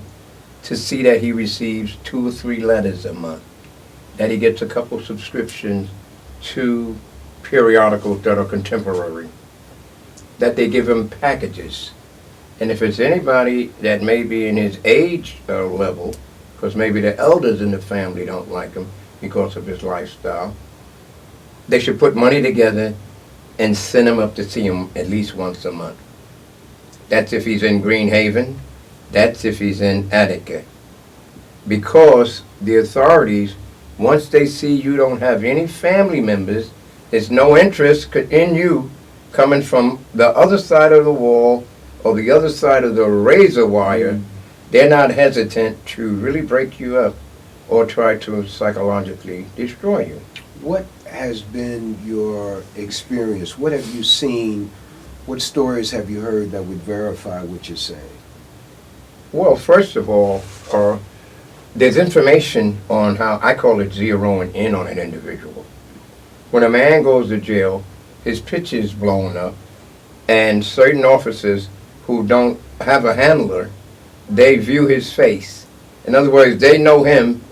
to see that he receives 2 or 3 letters a month, that he gets a couple subscriptions to periodicals that are contemporary, that they give him packages. And if it's anybody that may be in his age level, because maybe the elders in the family don't like him because of his lifestyle, they should put money together and send him up to see him at least once a month. That's if he's in Green Haven. That's if he's in Attica. Because the authorities, once they see you don't have any family members, there's no interest in you coming from the other side of the wall or the other side of the razor wire, they're not hesitant to really break you up or try to psychologically destroy you. What has been your experience? What have you seen? What stories have you heard that would verify what you're saying? Well, first of all, there's information on how, I call it zeroing in on an individual. When a man goes to jail, his picture is blown up, and certain officers who don't have a handler, they view his face. In other words, they know him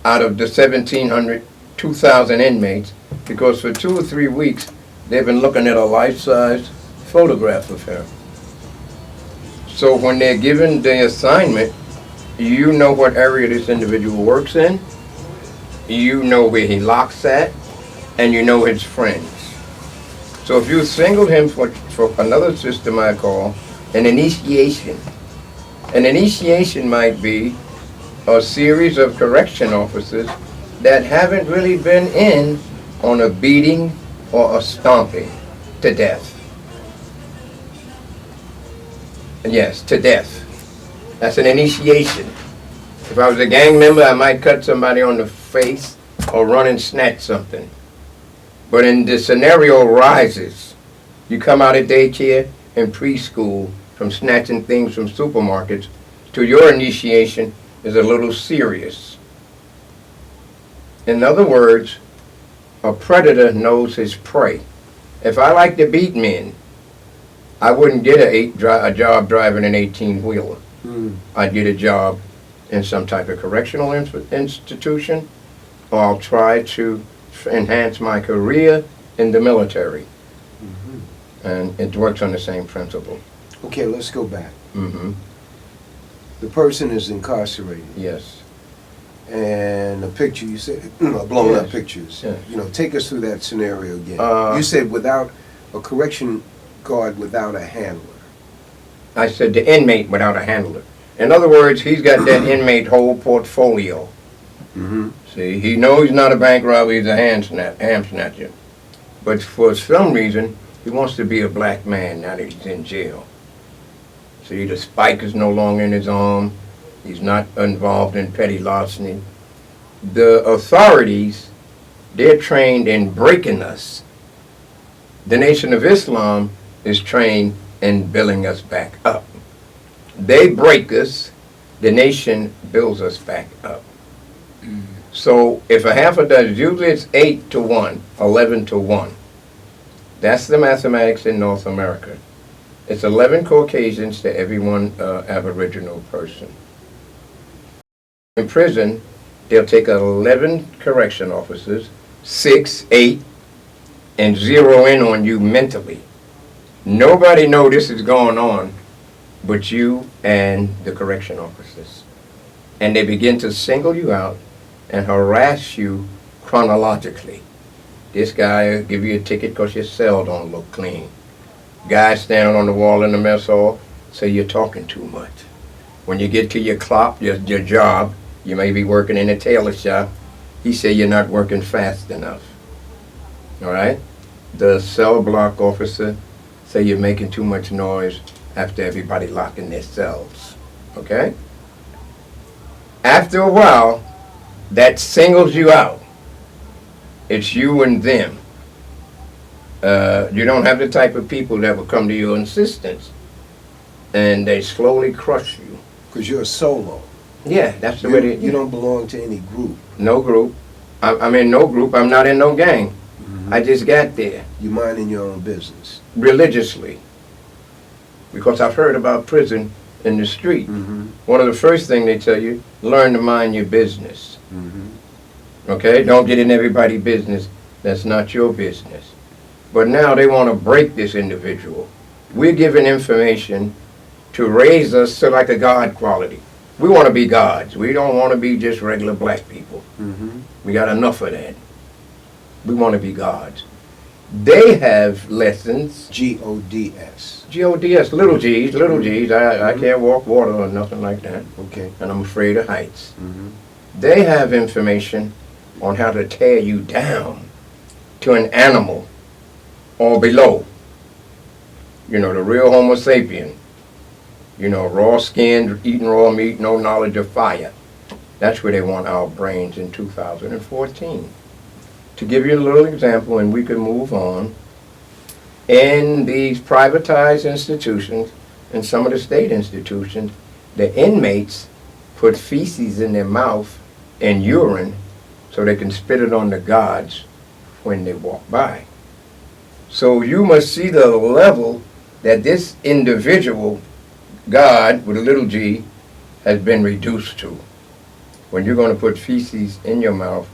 out of the 1,700, 2,000 inmates, because for 2 or 3 weeks, they've been looking at a life-size photograph of him. So when they're given the assignment, you know what area this individual works in, you know where he locks at, and you know his friends. So if you singled him for another system I call an initiation. An initiation might be a series of correction officers that haven't really been in on a beating or a stomping to death. Yes, to death. That's an initiation. If I was a gang member, I might cut somebody on the face or run and snatch something. But in the scenario rises, you come out of daycare and preschool from snatching things from supermarkets to your initiation is a little serious. In other words, a predator knows his prey. If I like to beat men, I wouldn't get a job driving an 18-wheeler. I'd get a job in some type of correctional institution, or I'll try to enhance my career in the military. And it works on the same principle. Okay, let's go back. Mm-hmm. The person is incarcerated. Yes. And a picture, you said, blown up Yes. pictures. Yes. You know, take us through that scenario again. You said without a correction guard, without a handler. I said the inmate without a handler. In other words, he's got that inmate whole portfolio. See, he knows he's not a bank robber, he's a ham snatcher. But for some reason, he wants to be a black man now that he's in jail. See, the spike is no longer in his arm. He's not involved in petty larceny. The authorities, they're trained in breaking us. The Nation of Islam is trained in building us back up. They break us, the nation builds us back up. So if a half a dozen, usually it's 8 to 1, 11 to 1. That's the mathematics in North America. It's 11 Caucasians to every one Aboriginal person. In prison, they'll take 11 correction officers, 6, 8, and zero in on you mentally. Nobody know this is going on but you and the correction officers. And they begin to single you out and harass you chronologically. This guy will give you a ticket because your cell don't look clean. Guy standing on the wall in the mess hall say you're talking too much. When you get to your clock, your job, you may be working in a tailor shop, he say you're not working fast enough. All right? The cell block officer say you're making too much noise after everybody locking their cells. Okay? After a while, that singles you out. It's you and them. You don't have the type of people that will come to your insistence, and they slowly crush you. Because you're a solo. Yeah, that's the way they... You don't belong to any group. No group. I'm in no group. I'm not in no gang. I just got there. You're minding your own business. Religiously. Because I've heard about prison in the street. One of the first things they tell you, learn to mind your business. Okay? Don't get in everybody's business. That's not your business. But now they want to break this individual. We're given information to raise us to like a God quality. We want to be gods. We don't want to be just regular black people. We got enough of that. We want to be gods. They have lessons. G-O-D-S. G-O-D-S, little G's, little G's. I can't walk water or nothing like that. Okay. And I'm afraid of heights. They have information on how to tear you down to an animal or below. You know, the real Homo sapien. You know, raw skinned, eating raw meat, no knowledge of fire. That's where they want our brains in 2014. To give you a little example, and we can move on, in these privatized institutions and some of the state institutions, the inmates put feces in their mouth and urine so they can spit it on the guards when they walk by. So you must see the level that this individual, God with a little g, has been reduced to. When you're going to put feces in your mouth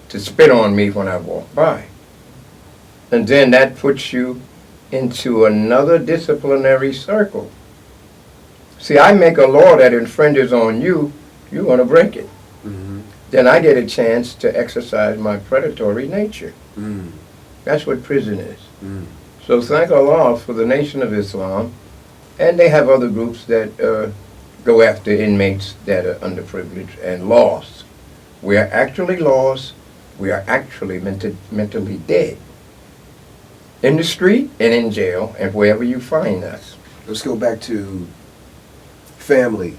to spit on me when I walk by. And then that puts you into another disciplinary circle. See, I make a law that infringes on you, you're going to break it. Then I get a chance to exercise my predatory nature. That's what prison is. So thank Allah for the Nation of Islam, and they have other groups that go after inmates that are underprivileged and lost. We are actually lost. We are actually mentally dead. In the street and in jail and wherever you find us. Let's go back to family,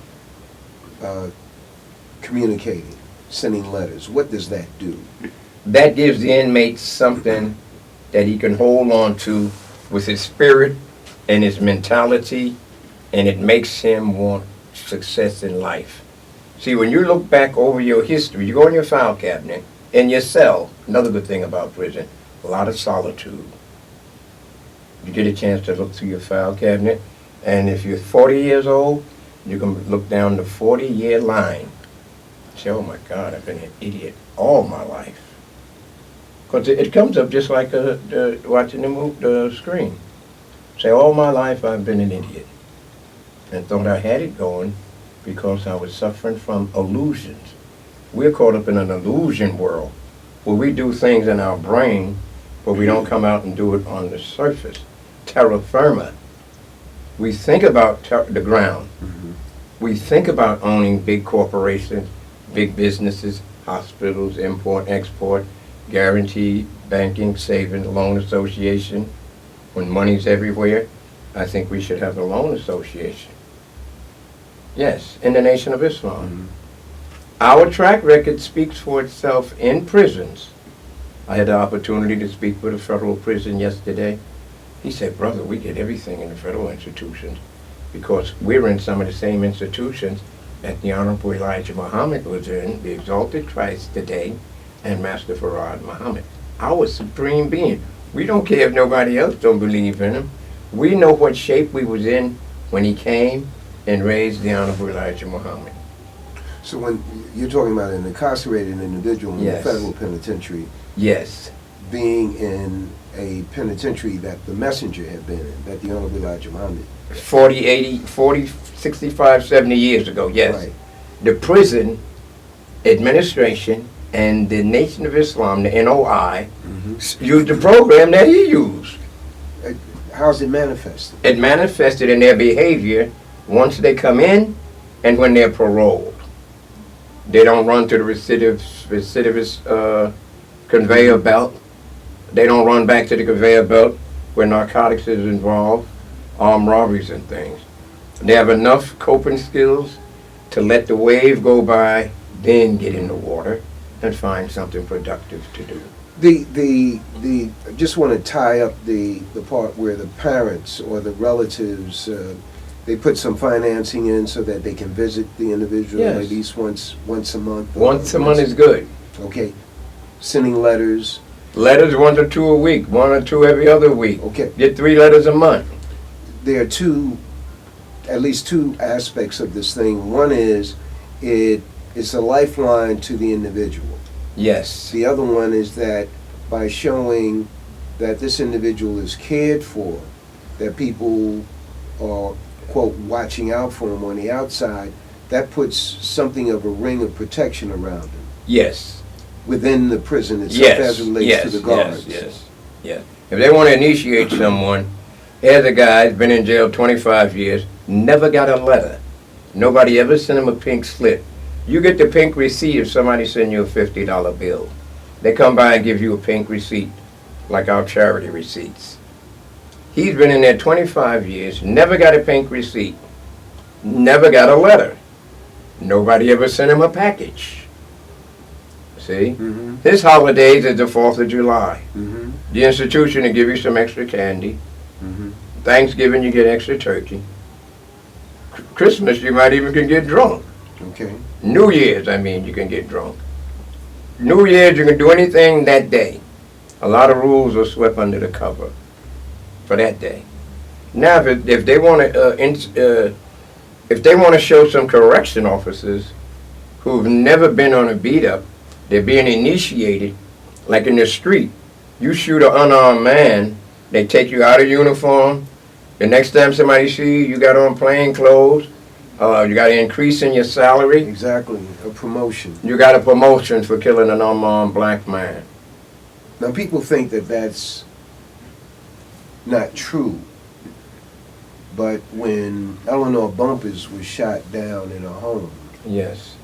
communicating, sending letters. What does that do? That gives the inmate something that he can hold on to with his spirit and his mentality, and it makes him want success in life. See, when you look back over your history, you go in your file cabinet, in your cell, another good thing about prison, a lot of solitude. You get a chance to look through your file cabinet, and if you're 40 years old, you can look down the 40-year line. Say, oh my God, I've been an idiot all my life. Because it comes up just like watching the screen. Say, all my life I've been an idiot. And thought I had it going because I was suffering from illusions. We're caught up in an illusion world where we do things in our brain, but we don't come out and do it on the surface. Terra firma. We think about the ground. We think about owning big corporations, big businesses, hospitals, import, export, guaranteed banking, savings, loan association. When money's everywhere, I think we should have a loan association. Yes, in the Nation of Islam. Our track record speaks for itself in prisons. I had the opportunity to speak with a federal prison yesterday. He said, brother, we get everything in the federal institutions because we're in some of the same institutions that the Honorable Elijah Muhammad was in, the Exalted Christ today, and Master Farad Muhammad, our supreme being. We don't care if nobody else don't believe in him. We know what shape we was in when he came and raised the Honorable Elijah Muhammad. So when you're talking about an incarcerated individual in Yes. the federal penitentiary, Yes, being in a penitentiary that the messenger had been in, that the Honorable Elijah Muhammad. 40, 80, 40, 65, 70 years ago, yes. Right. The prison administration and the Nation of Islam, the NOI, used the program that he used. How's it manifested? It manifested in their behavior once they come in and when they're paroled. They don't run to the recidivist conveyor belt. They don't run back to the conveyor belt where narcotics is involved, armed robberies and things. They have enough coping skills to let the wave go by, then get in the water and find something productive to do. I just want to tie up the part where the parents or the relatives, they put some financing in so that they can visit the individual Yes. at least once a month. Once a month is good. Okay. Sending letters. Letters 1 to 2 a week, 1 or 2 every other week. Okay. Get 3 letters a month. There are at least two aspects of this thing. One is it's a lifeline to the individual. Yes. The other one is that by showing that this individual is cared for, that people are, quote, watching out for him on the outside, that puts something of a ring of protection around him Yes. within the prison itself Yes. as it relates Yes. to the guards. Yes. If they want to initiate someone, here's a guy who's been in jail 25 years, never got a letter. Nobody ever sent him a pink slip. You get the pink receipt if somebody send you a $50 bill. They come by and give you a pink receipt, like our charity receipts. He's been in there 25 years, never got a pink receipt, never got a letter. Nobody ever sent him a package. See? Mm-hmm. His holidays is the 4th of July. Mm-hmm. The institution will give you some extra candy. Mm-hmm. Thanksgiving, you get extra turkey. Christmas, you might even can get drunk. Okay. New Year's, you can get drunk. New Year's, you can do anything that day. A lot of rules are swept under the cover for that day. Now, if they want to show some correction officers who've never been on a beat up, they're being initiated, like in the street. You shoot an unarmed man, they take you out of uniform. The next time somebody see you, you got on plain clothes. You got an increase in your salary. Exactly. A promotion. You got a promotion for killing an unarmed black man. Now, people think that that's not true. But when Eleanor Bumpers was shot down in her home, Yes.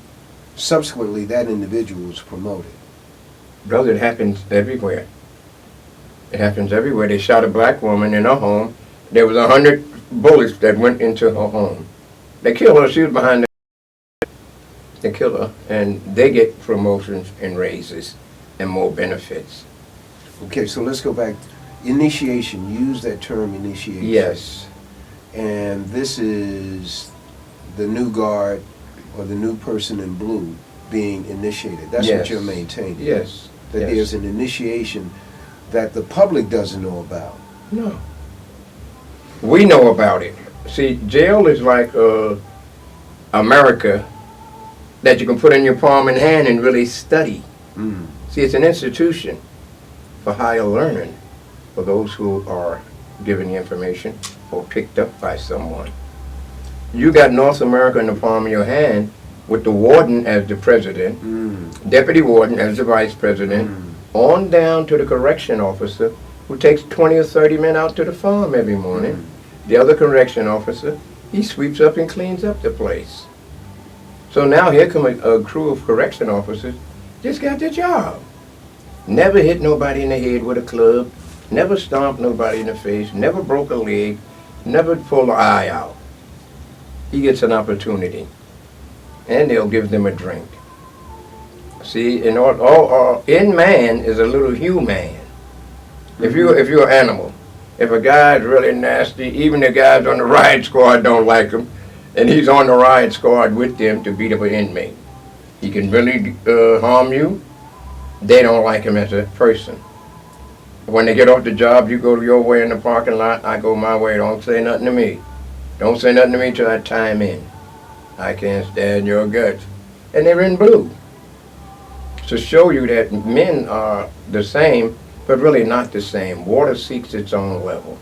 subsequently that individual was promoted. Brother, it happens everywhere. It happens everywhere. They shot a black woman in her home. There was 100 bullets that went into her home. They killed her. She was behind the... They killed her. And they get promotions and raises and more benefits. Okay, so let's go back. Initiation. You use that term initiation. Yes. And this is the new guard or the new person in blue being initiated. That's what Yes. you're maintaining. Yes. That Yes. there's an initiation that the public doesn't know about. No. We know about it. See, jail is like America that you can put in your palm and hand and really study. Mm. See, it's an institution for higher learning for those who are given the information or picked up by someone. You got North America in the palm of your hand with the warden as the president, Mm. deputy warden as the vice president, on down to the correction officer who takes 20 or 30 men out to the farm every morning. The other correction officer, he sweeps up and cleans up the place. So now here come a crew of correction officers, just got their job. Never hit nobody in the head with a club, never stomped nobody in the face, never broke a leg, never pulled an eye out. He gets an opportunity, and they'll give them a drink. See, in man is a little human. If you're an animal, If a guy's really nasty, even the guys on the riot squad don't like him, and he's on the riot squad with them to beat up an inmate. He can really harm you. They don't like him as a person. When they get off the job, you go your way in the parking lot, I go my way. Don't say nothing to me. Don't say nothing to me till I time in. I can't stand your guts. And they're in blue. To show you that men are the same, but really not the same. Water seeks its own level.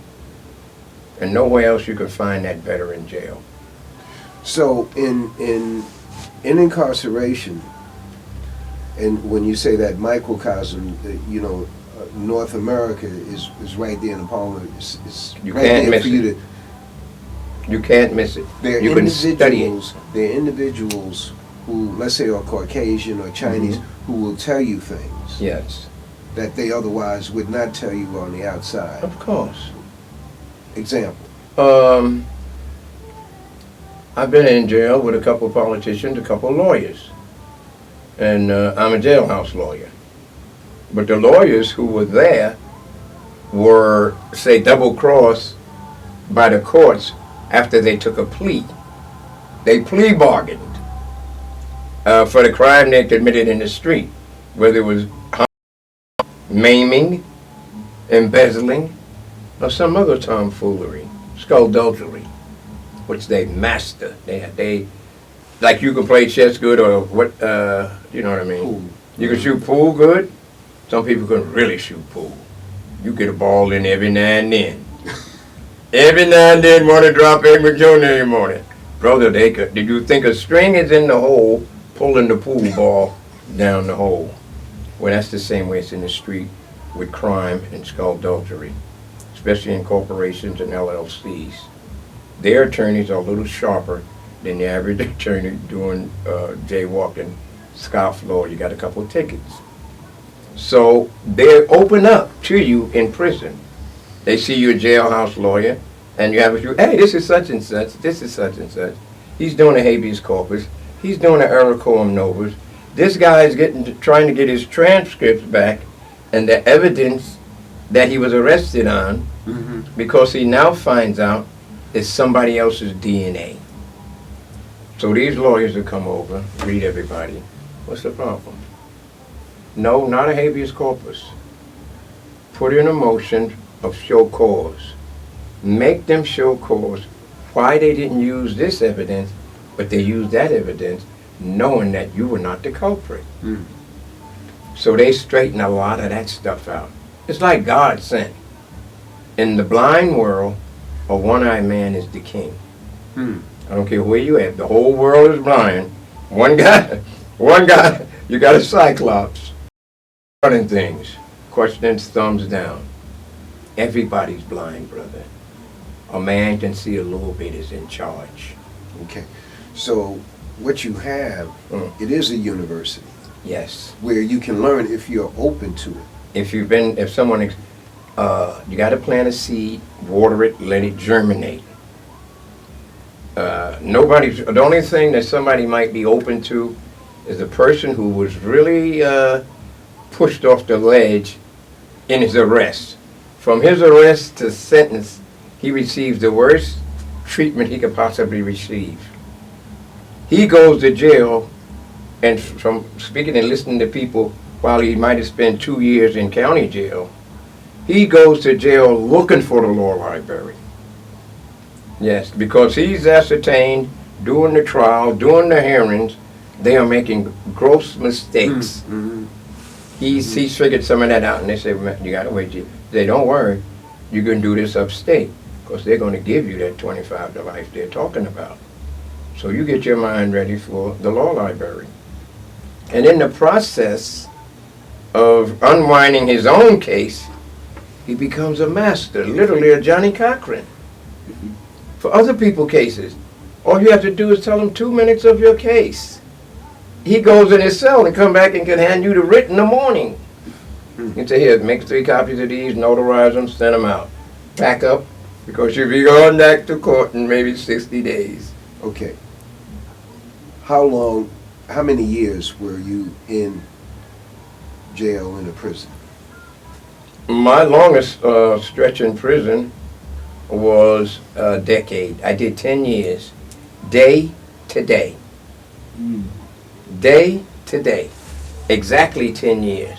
And nowhere else you can find that better in jail. So in incarceration, and when you say that microcosm, you know, North America is right there in the palm of it's You right can't there miss for you it. to. You can't miss it. They're You can study it. individuals. They're individuals who, let's say, are Caucasian or Chinese, who will tell you things Yes, that they otherwise would not tell you on the outside. of course. Example. I've been in jail with a couple of politicians, a couple of lawyers. And I'm a jailhouse lawyer. But the lawyers who were there were, say, double-crossed by the courts after they took a plea. They plea bargained for the crime they committed in the street, whether it was maiming, embezzling, or some other tomfoolery, skullduggery, which they master. They like you can play chess good or what, you know what I mean? Pool. You can shoot pool good. Some people can really shoot pool. You get a ball in every now and then. Every now and then want to drop Edward Jr. in the morning. Brother, they could. Did you think a string is in the hole pulling the pool ball down the hole? Well, that's the same way it's in the street with crime and skullduggery, especially in corporations and LLCs. Their attorneys are a little sharper than the average attorney doing jaywalking, scofflaw. You got a couple of tickets. So they open up to you in prison. They see you a jailhouse lawyer, and you have a few, hey, this is such and such, this is such and such. He's doing a habeas corpus. He's doing an error coram nobis. This guy is trying to get his transcripts back and the evidence that he was arrested on because he now finds out it's somebody else's DNA. So these lawyers will come over, read everybody. What's the problem? No, not a habeas corpus. Put in a motion of show cause. Make them show cause why they didn't use this evidence, but they used that evidence knowing that you were not the culprit. So they straighten a lot of that stuff out. It's like God sent. In the blind world, a one-eyed man is the king. I don't care where you at. The whole world is blind. One guy, you got a cyclops. Running things, questioning thumbs down. Everybody's blind, brother. A man can see a little bit is in charge. Okay. So what you have, it is a university Yes. where you can learn if you're open to it. If someone, you got to plant a seed, water it, let it germinate. The only thing that somebody might be open to is a person who was really pushed off the ledge in his arrest. From his arrest to sentence, he receives the worst treatment he could possibly receive. He goes to jail, and from speaking and listening to people, while he might have spent 2 years in county jail, he goes to jail looking for the law library. Yes, because he's ascertained, doing the trial, doing the hearings, they are making gross mistakes. He's figured some of that out, and they say, you gotta wait. They don't worry, you can do this upstate, because they're gonna give you that 25 to life they're talking about. So you get your mind ready for the law library. And in the process of unwinding his own case, he becomes a master, literally a Johnny Cochran. For other people's cases, all you have to do is tell him 2 minutes of your case. He goes in his cell and come back and can hand you the writ in the morning. You can say, here, make 3 copies of these, notarize them, send them out. Back up, because you'll be going back to court in maybe 60 days. Okay. How many years were you in jail, in a prison? My longest stretch in prison was a decade. I did 10 years, day to day. Day to day. Exactly 10 years.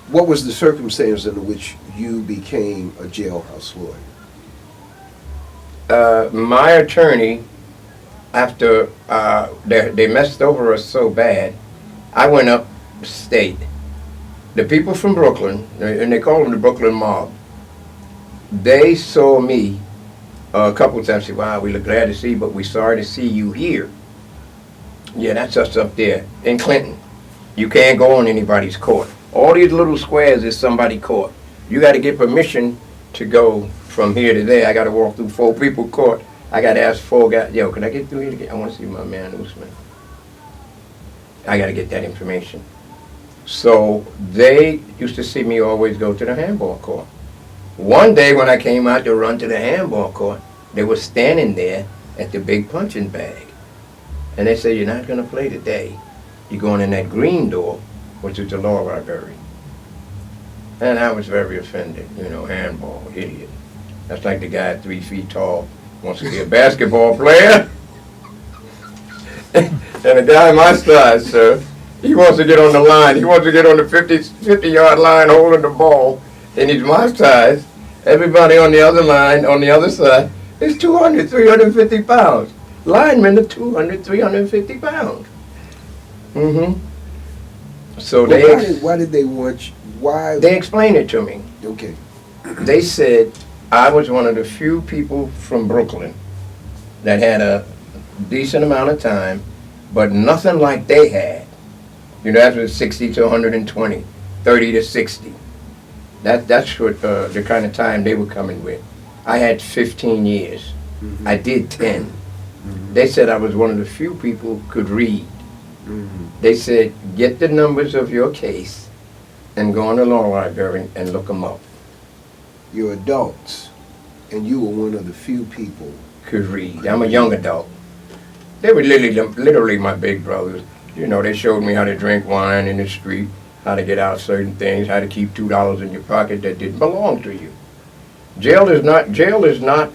What was the circumstance in which you became a jailhouse lawyer? My attorney, after they messed over us so bad, I went upstate. The people from Brooklyn, and they call them the Brooklyn mob, they saw me a couple of times, said, wow, we look glad to see you, but we're sorry to see you here. Yeah, that's us up there in Clinton. You can't go on anybody's court. All these little squares is somebody's court. You got to get permission to go from here to there. I got to walk through 4 people's court. I got to ask 4 guys, yo, can I get through here to get, I want to see my man Usman. I got to get that information. So they used to see me always go to the handball court. One day when I came out to run to the handball court, they were standing there at the big punching bag. And they said, you're not going to play today. You're going in that green door, which is the law library. And I was very offended, you know, handball, idiot. That's like the guy 3 feet tall wants to be a basketball player. And a guy my size, sir, he wants to get on the line. He wants to get on the 50-yard line holding the ball. And he's my size. Everybody on the other line, on the other side, is 200, 350 pounds. Linemen are 200, 350 pounds. So Well, why did they want you? Why? they explained it to me. Okay. They said I was one of the few people from Brooklyn that had a decent amount of time, but nothing like they had. You know, that was 60 to 120, 30 to 60. That's what the kind of time they were coming with. I had 15 years. I did 10. They said I was one of the few people who could read. They said, get the numbers of your case and go on the law library and look them up. You're adults, and you were one of the few people. Could read. I'm a young adult. They were literally my big brothers. You know, they showed me how to drink wine in the street, how to get out certain things, how to keep $2 in your pocket that didn't belong to you. Jail is not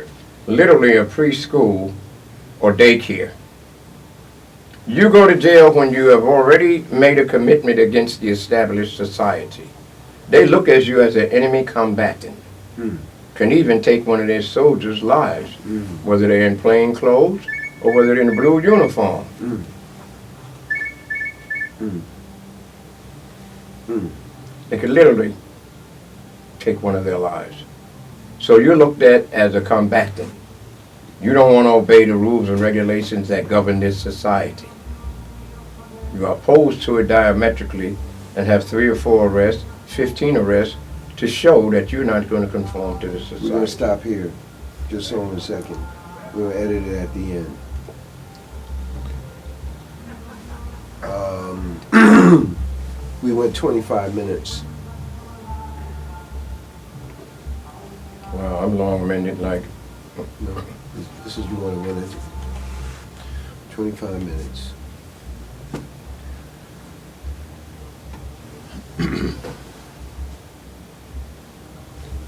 literally a preschool or daycare. You go to jail when you have already made a commitment against the established society. They look at you as an enemy combatant. Can even take one of their soldiers' lives, whether they're in plain clothes or whether they're in a blue uniform. They could literally take one of their lives. So you're looked at as a combatant. You don't want to obey the rules and regulations that govern this society. You are opposed to it diametrically and have 3 or 4 arrests, 15 arrests, to show that you're not going to conform to the society. We're going to stop here. Just hold on a second. We'll edit it at the end. We went 25 minutes. Wow, I'm long-winded like... No, this is more than 1 minute. 25 minutes.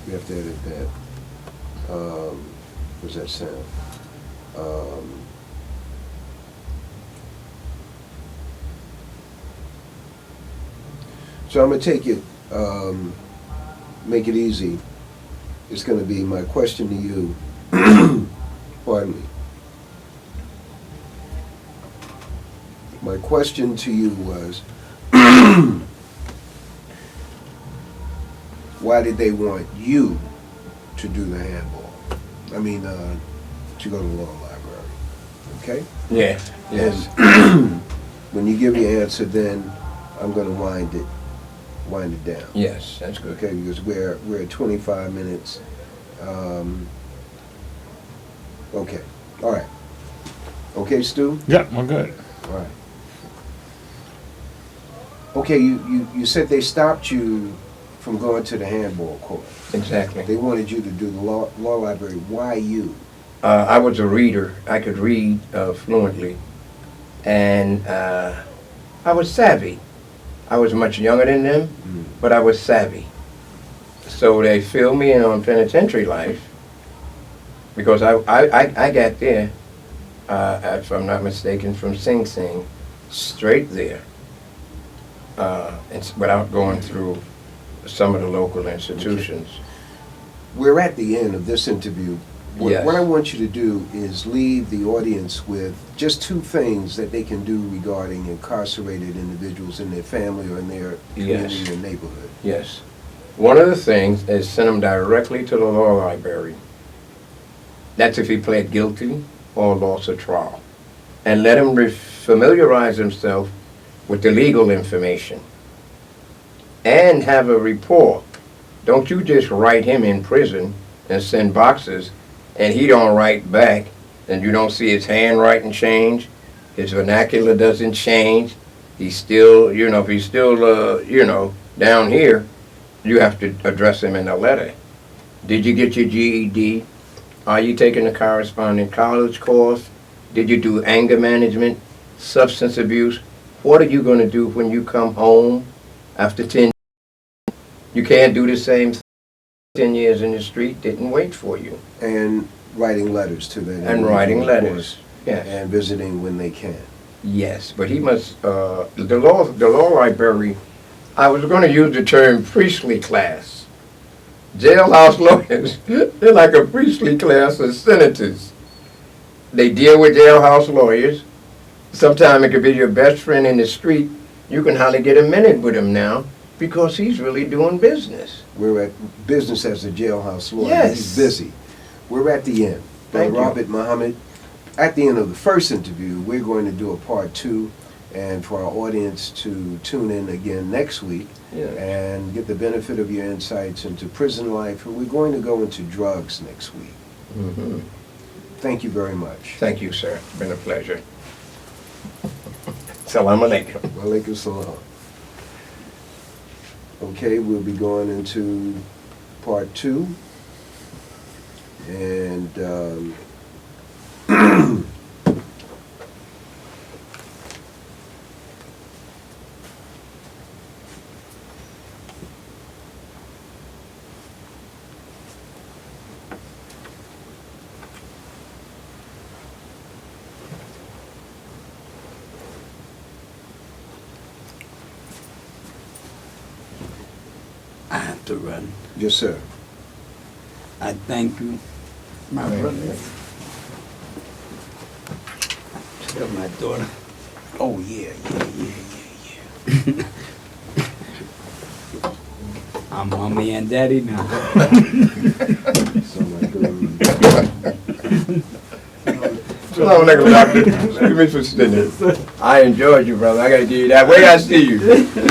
We have to edit that. What's that sound? So I'm going to take it, make it easy. It's going to be my question to you. Pardon me. My question to you was, why did they want you to do the handball? I mean, to go to the law library. Okay? Yeah, yes. And when you give your answer, then I'm going to wind it down. Yes, that's good. Okay, because we're at 25 minutes. Okay, all right. Okay, Stu? Yeah, I'm good. All right. Okay, you said they stopped you from going to the handball court. Exactly. They wanted you to do the law library. Why you? I was a reader. I could read fluently. And I was savvy. I was much younger than them, but I was savvy. So they filled me in on penitentiary life because I got there, if I'm not mistaken, from Sing Sing, straight there, without going through some of the local institutions. We're at the end of this interview. Yes. What I want you to do is leave the audience with just two things that they can do regarding incarcerated individuals in their family or in their community Yes. or neighborhood. Yes. One of the things is send them directly to the law library. That's if he pled guilty or lost a trial. And let him familiarize himself with the legal information. And have a rapport. Don't you just write him in prison and send boxes and he don't write back and you don't see his handwriting change, his vernacular doesn't change, he's still, if he's still, down here, you have to address him in a letter. Did you get your GED? Are you taking a corresponding college course? Did you do anger management, substance abuse? What are you going to do when you come home after 10 years? You can't do the same thing. 10 years in the street didn't wait for you. And writing letters to them. And writing letters, yes. And visiting when they can. Yes, but he must, the law library, I was going to use the term priestly class. Jailhouse lawyers, they're like a priestly class of senators. They deal with jailhouse lawyers. Sometimes it could be your best friend in the street. You can hardly get a minute with him now because he's really doing business. We're at business as a jailhouse lawyer. Yes. He's busy. We're at the end. Thank you. Robert Muhammad, at the end of the first interview, we're going to do a part 2, and for our audience to tune in again next week Yeah. and get the benefit of your insights into prison life. And we're going to go into drugs next week. Mm-hmm. Thank you very much. Thank you, sir. It's been a pleasure. Salam alaikum. Walaikum salam. Okay, we'll be going into part 2. And I have to run. yes, sir. I thank you, my brother. Tell my daughter. Oh yeah. I'm mommy and daddy now. So like, Salam alaikum, doctor. Excuse me for sitting. I enjoyed you, brother. I gotta give you that. Where I see you?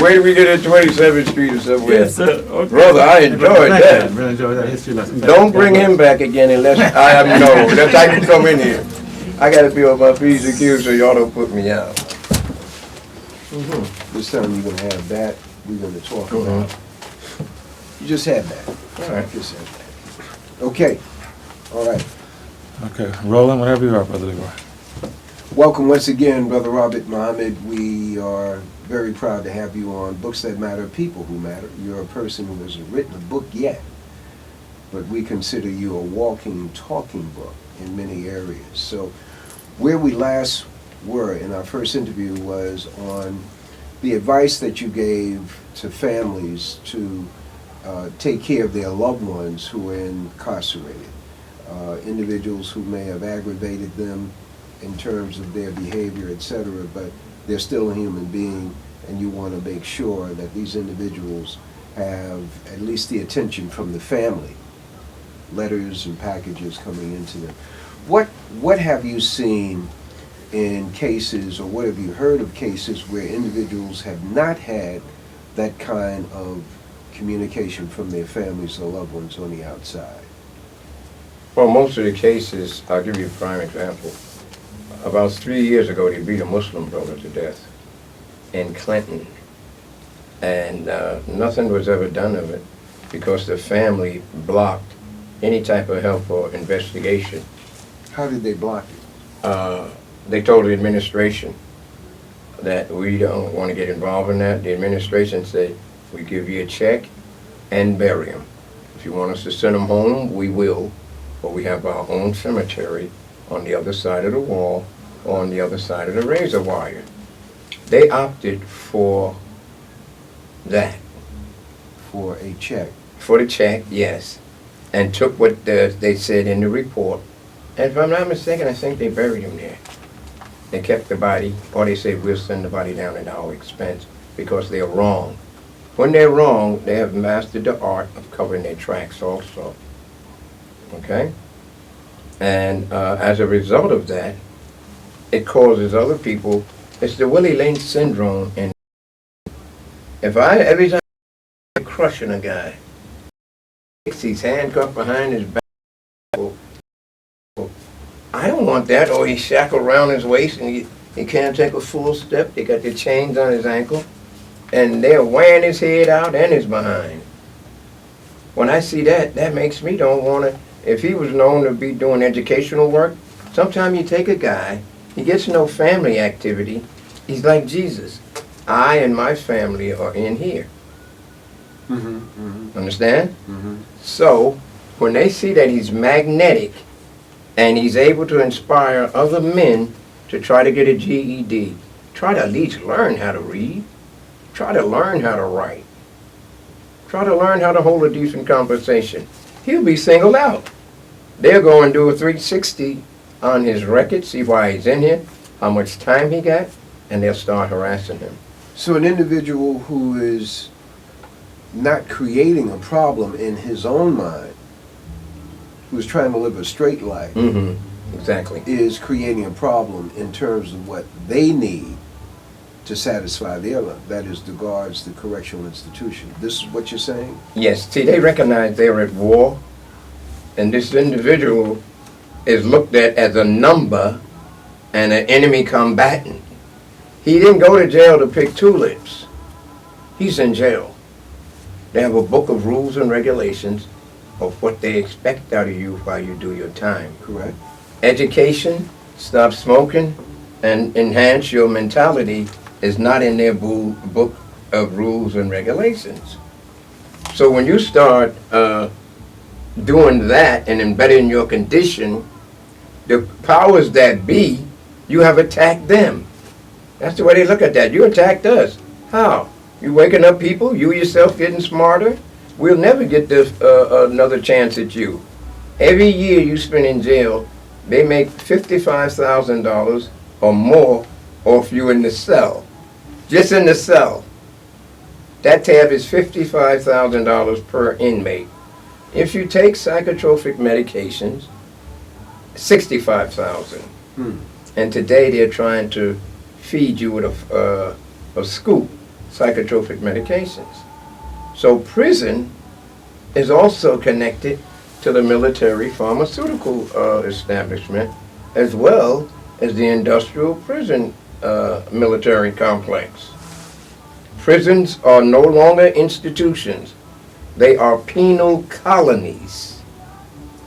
Where did we get at 27th Street or somewhere? Yes, sir. Okay. Brother, I enjoyed that. Really enjoyed that history lesson. Don't bring him back again unless unless I can come in here. I gotta be on my P's and Q's so y'all don't put me out. this time you're gonna have that. We're gonna talk Mhm. about. You just had that. All right. Just had that. Okay. All right. Okay, rolling whenever you are, Brother Leroy. Welcome once again, Brother Robert Muhammad. We are very proud to have you on Books That Matter, People Who Matter. You're a person who hasn't written a book yet, but we consider you a walking, talking book in many areas. So where we last were in our first interview was on the advice that you gave to families to take care of their loved ones who are incarcerated, individuals who may have aggravated them in terms of their behavior, etc., but they're still a human being, and you want to make sure that these individuals have at least the attention from the family, letters and packages coming into them. What have you seen in cases, or what have you heard of cases where individuals have not had that kind of communication from their families or loved ones on the outside? Well, most of the cases, I'll give you a prime example. About 3 years ago, they beat a Muslim brother to death in Clinton. And nothing was ever done of it because the family blocked any type of help or investigation. How did they block it? They told the administration that we don't want to get involved in that. The administration said, we give you a check and bury him. If you want us to send them home, we will, but we have our own cemetery on the other side of the wall or on the other side of the razor wire. They opted for that. For a check. For the check, yes, and took what they said in the report. And if I'm not mistaken, I think they buried him there. They kept the body, or they said, we'll send the body down at our expense because they're wrong. When they're wrong, they have mastered the art of covering their tracks also. Okay? And as a result of that, it causes other people, it's the Willie Lynch syndrome. And every time I'm crushing a guy, he's handcuffed behind his back, I don't want that, or he's shackled around his waist and he can't take a full step. They got the chains on his ankle, and they're wearing his head out and his behind. When I see that, that makes me don't want to, if he was known to be doing educational work, sometimes you take a guy, he gets no family activity, he's like Jesus. I and my family are in here. Understand? So, when they see that he's magnetic and he's able to inspire other men to try to get a GED, try to at least learn how to read, try to learn how to write, try to learn how to hold a decent conversation, he'll be singled out. They'll go and do a 360 on his record, see why he's in here, how much time he got, and they'll start harassing him. So an individual who is not creating a problem in his own mind, who's trying to live a straight life, Exactly. is creating a problem in terms of what they need to satisfy their love. That is the guards, the correctional institution. This is what you're saying? Yes, see, they recognize they're at war, and this individual is looked at as a number and an enemy combatant. He didn't go to jail to pick tulips. He's in jail. They have a book of rules and regulations of what they expect out of you while you do your time. Correct. Education, stop smoking, and enhance your mentality is not in their book of rules and regulations. So when you start doing that and embedding your condition, the powers that be, you have attacked them. That's the way they look at that. You attacked us. How? You waking up people, you yourself getting smarter? We'll never get this another chance at you. Every year you spend in jail, they make $55,000 or more off you in the cell. Just in the cell. That tab is $55,000 per inmate. If you take psychotropic medications, $65,000. And today they're trying to feed you with a scoop, psychotropic medications. So prison is also connected to the military pharmaceutical establishment, as well as the industrial prison military complex. Prisons are no longer institutions. They are penal colonies.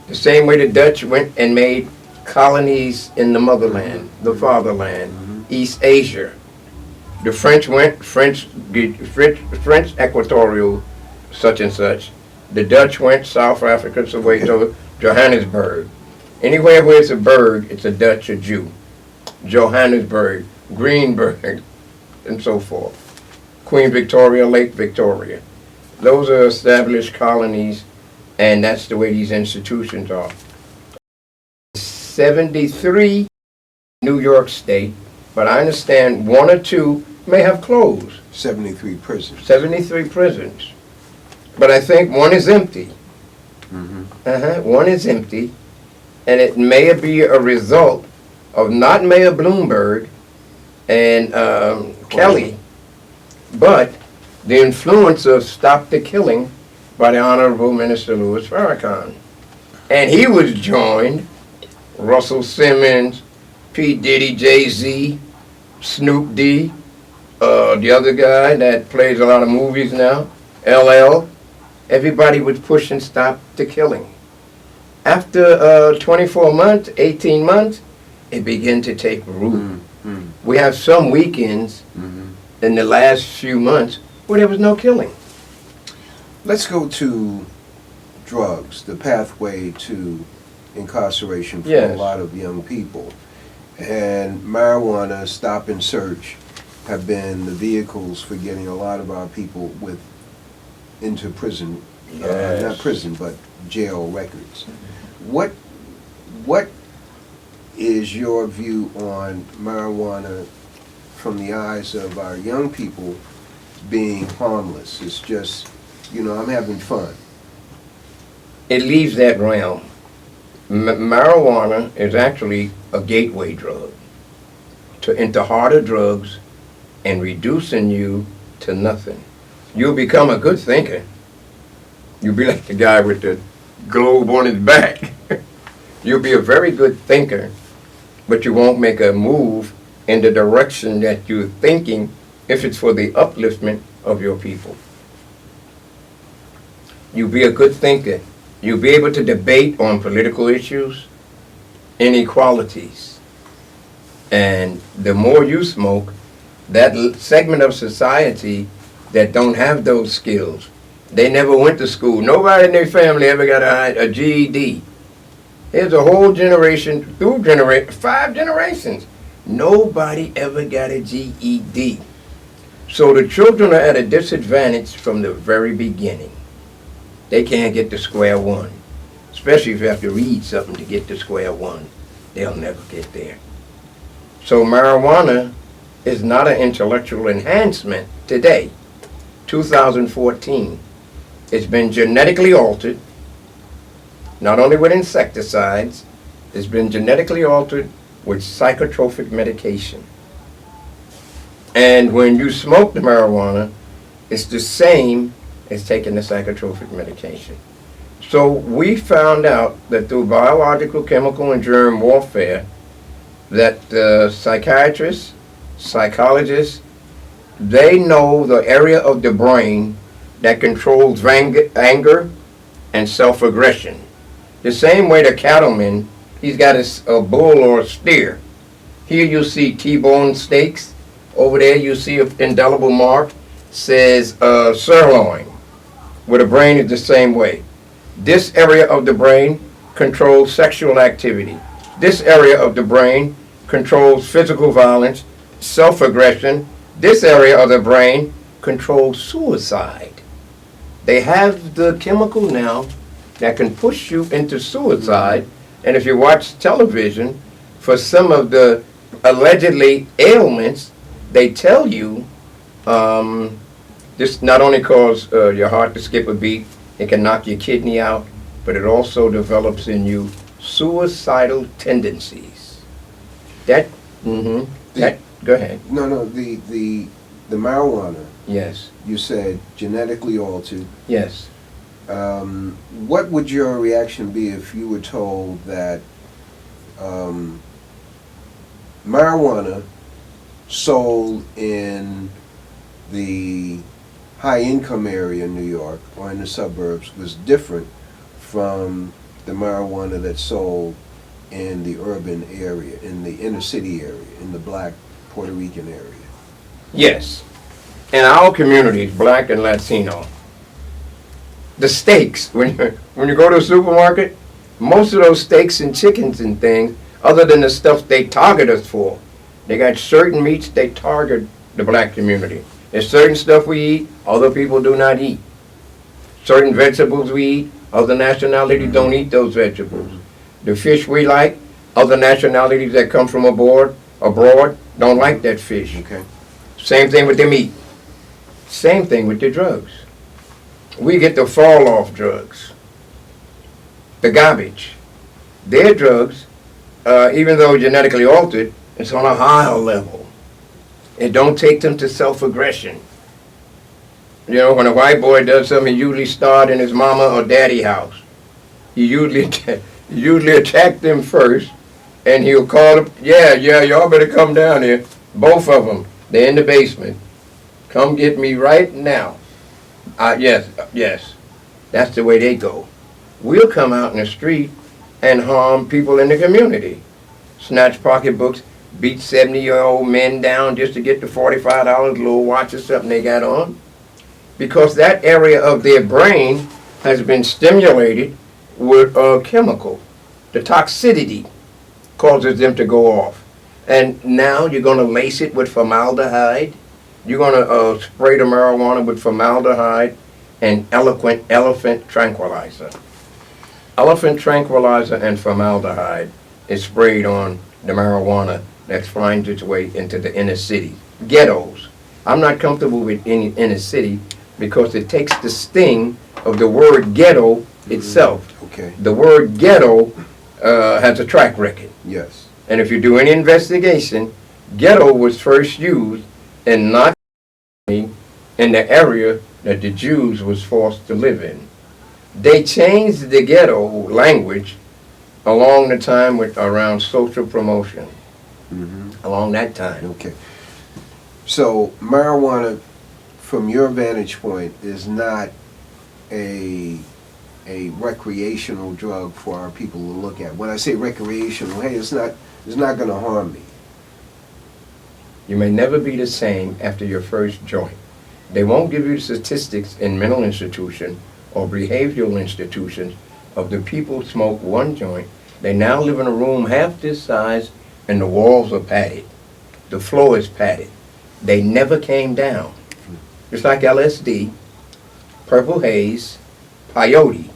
The same way the Dutch went and made colonies in the motherland, the fatherland, East Asia. The French went, French Equatorial such and such. The Dutch went South Africa, Soweto, Johannesburg. Anywhere where it's a berg, it's a Dutch or Jew. Johannesburg, Greenberg, and so forth. Queen Victoria, Lake Victoria. Those are established colonies, and that's the way these institutions are. 73 New York State, but I understand one or two may have closed. 73 prisons. 73 prisons. But I think one is empty. One is empty, and it may be a result of not Mayor Bloomberg and Kelly, but the influence of Stop the Killing by the Honorable Minister Louis Farrakhan. And he was joined, Russell Simmons, P. Diddy, Jay-Z, Snoop D, the other guy that plays a lot of movies now, LL. Everybody was pushing Stop the Killing. After 24 months, 18 months, it began to take root. We have some weekends in the last few months where there was no killing. Let's go to drugs, the pathway to incarceration for a Yes. lot of young people. And marijuana, stop and search have been the vehicles for getting a lot of our people into prison, Yes. not prison, but jail records. What is your view on marijuana from the eyes of our young people being harmless? It's just, I'm having fun. It leaves that realm. Marijuana is actually a gateway drug into harder drugs and reducing you to nothing. You'll become a good thinker. You'll be like the guy with the globe on his back. You'll be a very good thinker, but you won't make a move in the direction that you're thinking if it's for the upliftment of your people. You'll be a good thinker. You'll be able to debate on political issues, inequalities. And the more you smoke, that segment of society that don't have those skills, they never went to school. Nobody in their family ever got a GED. There's a whole generation, 5 generations. Nobody ever got a GED. So the children are at a disadvantage from the very beginning. They can't get to square one, especially if you have to read something to get to square one. They'll never get there. So marijuana is not an intellectual enhancement today, 2014. It's been genetically altered, not only with insecticides, it's been genetically altered with psychotropic medication. And when you smoke the marijuana, it's the same as taking the psychotropic medication. So we found out that through biological, chemical, and germ warfare, that psychiatrists, psychologists, they know the area of the brain that controls anger and self-aggression. The same way the cattleman, he's got a bull or a steer. Here you see T-bone steaks. Over there you see an indelible mark, says sirloin, where the brain is the same way. This area of the brain controls sexual activity. This area of the brain controls physical violence, self-aggression. This area of the brain controls suicide. They have the chemical now that can push you into suicide. And if you watch television, for some of the allegedly ailments, they tell you this not only causes your heart to skip a beat, it can knock your kidney out, but it also develops in you suicidal tendencies. Go ahead. No, the marijuana, Yes, you said genetically altered. yes. What would your reaction be if you were told that marijuana sold in the high-income area in New York or in the suburbs was different from the marijuana that's sold in the urban area, in the inner city area, in the black Puerto Rican area? Yes. In our communities, black and Latino, the steaks, when you go to a supermarket, most of those steaks and chickens and things, other than the stuff they target us for, they got certain meats they target the black community. There's certain stuff we eat, other people do not eat. Certain vegetables we eat, other nationalities don't eat those vegetables. The fish we like, other nationalities that come from abroad don't like that fish. Okay. Same thing with the meat. Same thing with the drugs. We get the fall-off drugs, the garbage. Their drugs, even though genetically altered, it's on a higher level. It don't take them to self-aggression. You know, when a white boy does something, he usually start in his mama or daddy house. He usually attack them first, and he'll call them, yeah, y'all better come down here. Both of them, they're in the basement. Come get me right now. Yes, that's the way they go. We'll come out in the street and harm people in the community. Snatch pocketbooks, beat 70-year-old men down just to get the $45 little watch or something they got on. Because that area of their brain has been stimulated with a chemical. The toxicity causes them to go off. And now you're going to lace it with formaldehyde. You're going to spray the marijuana with formaldehyde and elephant tranquilizer. Elephant tranquilizer and formaldehyde is sprayed on the marijuana that finds its way into the inner city. Ghettos. I'm not comfortable with any inner city because it takes the sting of the word ghetto itself. Okay, The word ghetto has a track record. yes. And if you do any investigation, ghetto was first used in Nazi Germany in the area that the Jews was forced to live in. They changed the ghetto language along the time around social promotion, along that time. Okay. So marijuana, from your vantage point, is not a recreational drug for our people to look at. When I say recreational, hey, it's not going to harm me. You may never be the same after your first joint. They won't give you statistics in mental institution or behavioral institutions of the people who smoke one joint. They now live in a room half this size and the walls are padded. The floor is padded. They never came down. Just like LSD, purple haze, peyote.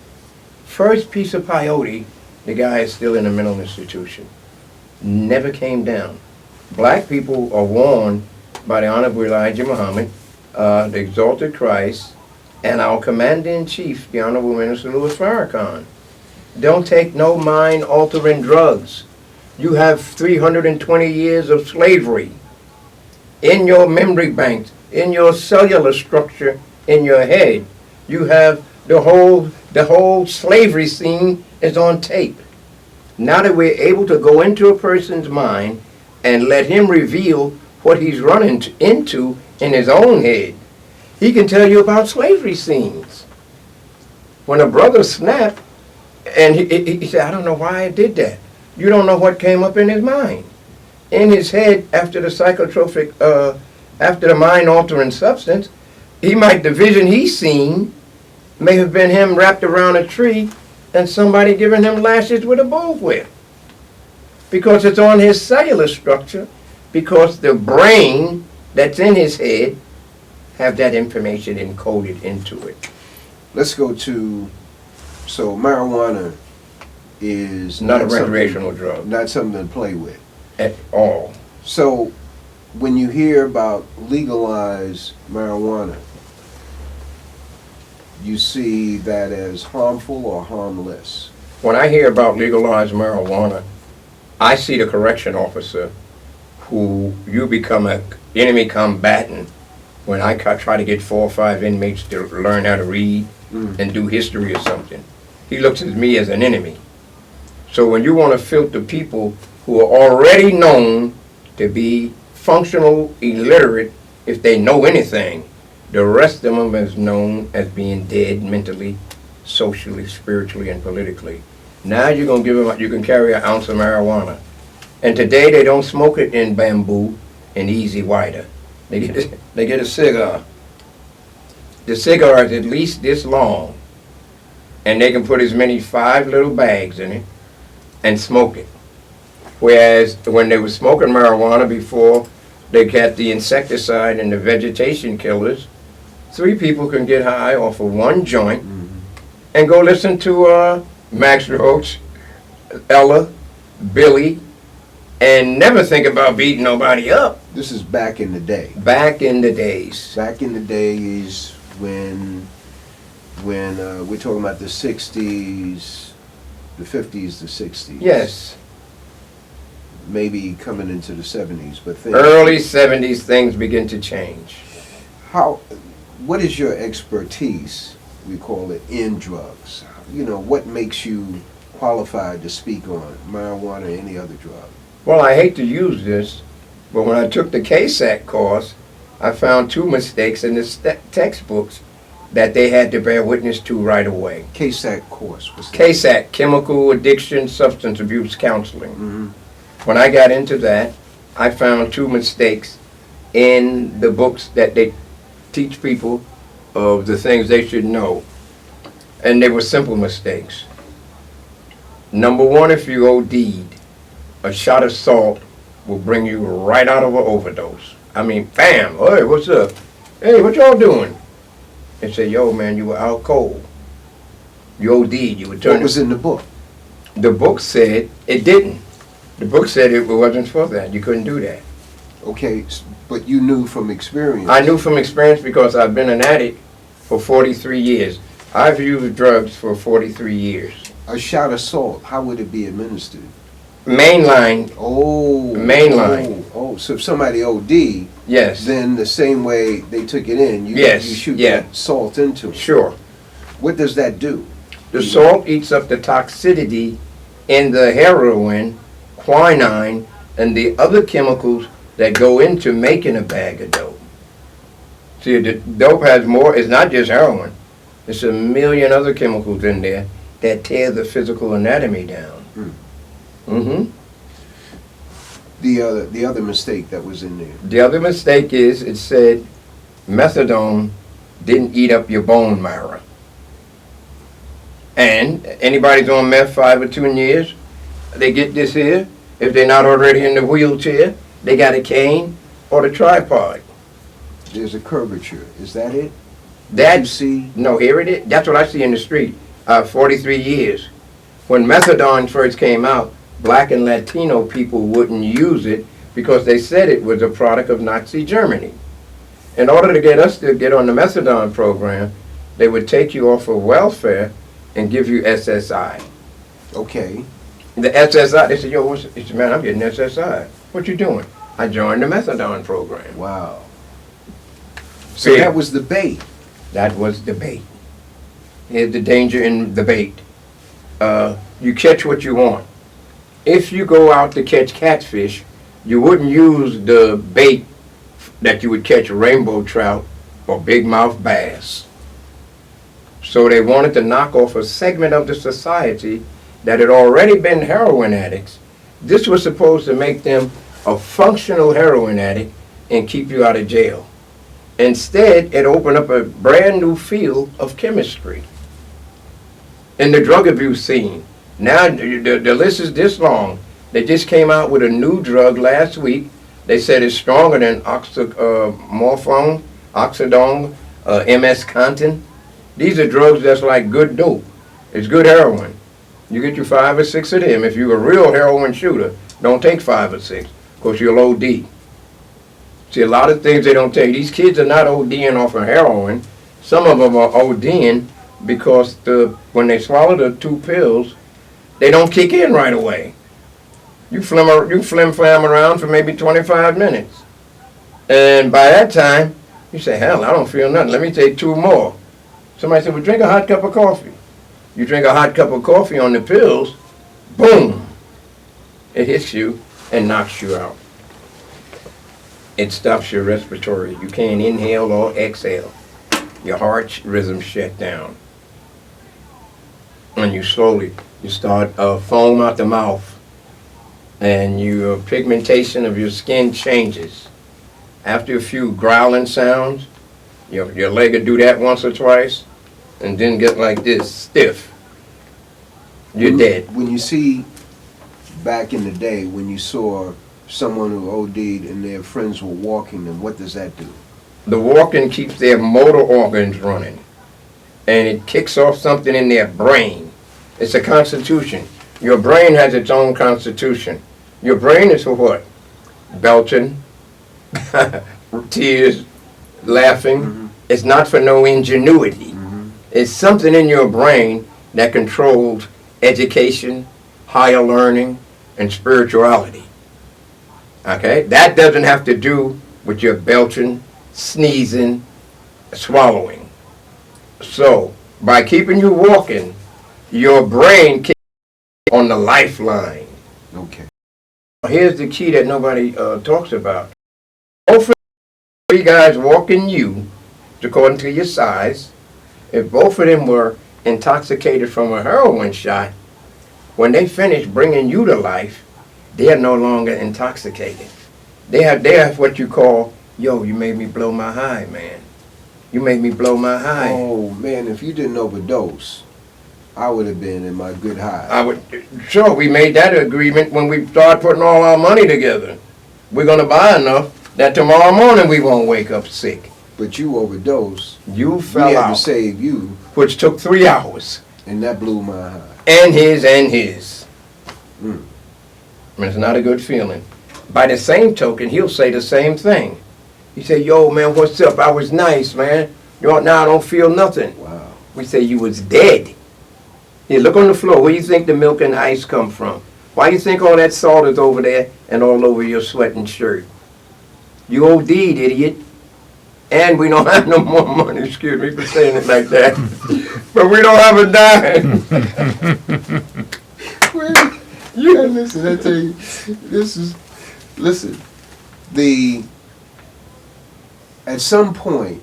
First piece of peyote, the guy is still in a mental institution. Never came down. Black people are warned by the Honorable Elijah Muhammad, the Exalted Christ, and our Commander-in-Chief, the Honorable Minister Louis Farrakhan. Don't take no mind-altering drugs. You have 320 years of slavery in your memory banks, in your cellular structure, in your head. You have the whole slavery scene is on tape. Now that we're able to go into a person's mind and let him reveal what he's running into in his own head, he can tell you about slavery scenes. When a brother snapped, and he said, I don't know why I did that. You don't know what came up in his mind. In his head, after the psychotropic, after the mind-altering substance, the vision he's seen may have been him wrapped around a tree and somebody giving him lashes with a bullwhip. Because it's on his cellular structure, because the brain that's in his head have that information encoded into it. Let's go to, so marijuana is Not a something- recreational drug Not something to play with. at all. So when you hear about legalized marijuana, you see that as harmful or harmless? When I hear about legalized marijuana, I see the correction officer who you become an enemy combatant when I try to get 4 or 5 inmates to learn how to read and do history or something. He looks at me as an enemy. So when you want to filter people who are already known to be functional illiterate, if they know anything, the rest of them is known as being dead mentally, socially, spiritually, and politically. Now you're going to give them, you can carry an ounce of marijuana. And today they don't smoke it in bamboo and easy wider. They get a cigar. The cigar is at least this long. And they can put as many 5 little bags in it and smoke it. Whereas when they were smoking marijuana before they got the insecticide and the vegetation killers, 3 people can get high off of 1 joint and go listen to Max Roach, Ella, Billy, and never think about beating nobody up. This is back in the day. Back in the days. Back in the days when we're talking about the 60s, the 50s, the 60s. Yes. Maybe coming into the 70s, but things. Early 70s, things begin to change. What is your expertise, we call it, in drugs? You know, what makes you qualified to speak on marijuana or any other drug? Well, I hate to use this, but when I took the KSAC course, I found 2 mistakes in the textbooks that they had to bear witness to right away. KSAC course. What's that? KSAC, Chemical Addiction Substance Abuse Counseling. Mhm. When I got into that, I found 2 mistakes in the books that they teach people of the things they should know. And they were simple mistakes. Number one, if you OD'd, a shot of salt will bring you right out of an overdose. I mean, bam, hey, what's up? Hey, what y'all doing? They say, yo, man, you were out cold. You OD'd, you were What turning. was in the book? The book said it didn't. The book said it wasn't for that. You couldn't do that. Okay, but you knew from experience. I knew from experience because I've been an addict for 43 years. I've used drugs for 43 years. A shot of salt, how would it be administered? Mainline, Oh. Mainline. Oh, so if somebody OD, yes, then the same way they took it in, you Yes, shoot yeah. that salt into it. sure. What does that do? The salt eats up the toxicity in the heroin, quinine, and the other chemicals that go into making a bag of dope. See, the dope has more, it's not just heroin. It's a million other chemicals in there that tear the physical anatomy down. Mm-hmm. The other mistake that was in there. The other mistake is it said methadone didn't eat up your bone marrow. And anybody's on meth 5 or 2 years, they get this here. If they're not already in the wheelchair, they got a cane or the tripod. There's a curvature. Is that it? You That's, see? no, here it is. That's what I see in the street. 43 years. When methadone first came out, black and Latino people wouldn't use it because they said it was a product of Nazi Germany. In order to get us to get on the methadone program, they would take you off of welfare and give you SSI. Okay. The SSI, they said, yo, what's, he said, man, I'm getting SSI. What you doing? I joined the methadone program. Wow. So See, that was the bait. that was the bait. Here's the danger in the bait. You catch what you want. If you go out to catch catfish, you wouldn't use the bait that you would catch rainbow trout or big mouth bass. So they wanted to knock off a segment of the society that had already been heroin addicts. This was supposed to make them a functional heroin addict and keep you out of jail. Instead, it opened up a brand new field of chemistry in the drug abuse scene. Now the list is this long. They just came out with a new drug last week. They said it's stronger than morphine, oxidone, MS-Contin. These are drugs that's like good dope. It's good heroin. You get you 5 or 6 of them. If you're a real heroin shooter, don't take 5 or 6, because you'll OD. See, a lot of things they don't tell you. These kids are not ODing off of heroin. Some of them are ODing because when they swallow the 2 pills, they don't kick in right away. You flim-flam around for maybe 25 minutes. And by that time, you say, hell, I don't feel nothing. Let me take 2 more. Somebody said, well, drink a hot cup of coffee. You drink a hot cup of coffee on the pills, boom, it hits you and knocks you out. It stops your respiratory. You can't inhale or exhale. Your heart rhythm shut down. And you start foam out the mouth, and your pigmentation of your skin changes. After a few growling sounds, your leg will do that once or twice, and then get like this, stiff. You're dead. When you see, back in the day, when you saw someone who OD'd and their friends were walking them, what does that do? The walking keeps their motor organs running, and it kicks off something in their brain. It's a constitution. Your brain has its own constitution. Your brain is for what? Belching, tears, laughing. It's not for no ingenuity. It's something in your brain that controls education, higher learning, and spirituality. Okay? That doesn't have to do with your belching, sneezing, swallowing. So, by keeping you walking, your brain kicks on the lifeline. Okay. Here's the key that nobody talks about. Both of 3 guys walking you, according to your size, if both of them were intoxicated from a heroin shot, when they finish bringing you to life, they are no longer intoxicated. They have what you call, yo, you made me blow my high, man. You made me blow my high. Oh man, if you didn't overdose, I would have been in my good high. Sure, we made that agreement when we started putting all our money together. We're gonna buy enough that tomorrow morning we won't wake up sick. But you overdosed. You We fell had to out, save you, which took 3 hours. and that blew my high. And his. Mm. And it's not a good feeling. By the same token, he'll say the same thing. He say, yo, man, what's up? I was nice, man. Now I don't feel nothing. Wow. We say, you was dead. Here, look on the floor. Where you think the milk and ice come from? Why you think all that salt is over there and all over your sweating shirt? You OD'd, idiot. And we don't have no more money, excuse me for saying it like that. But we don't have a dime. Yeah, listen, I tell you, listen, at some point,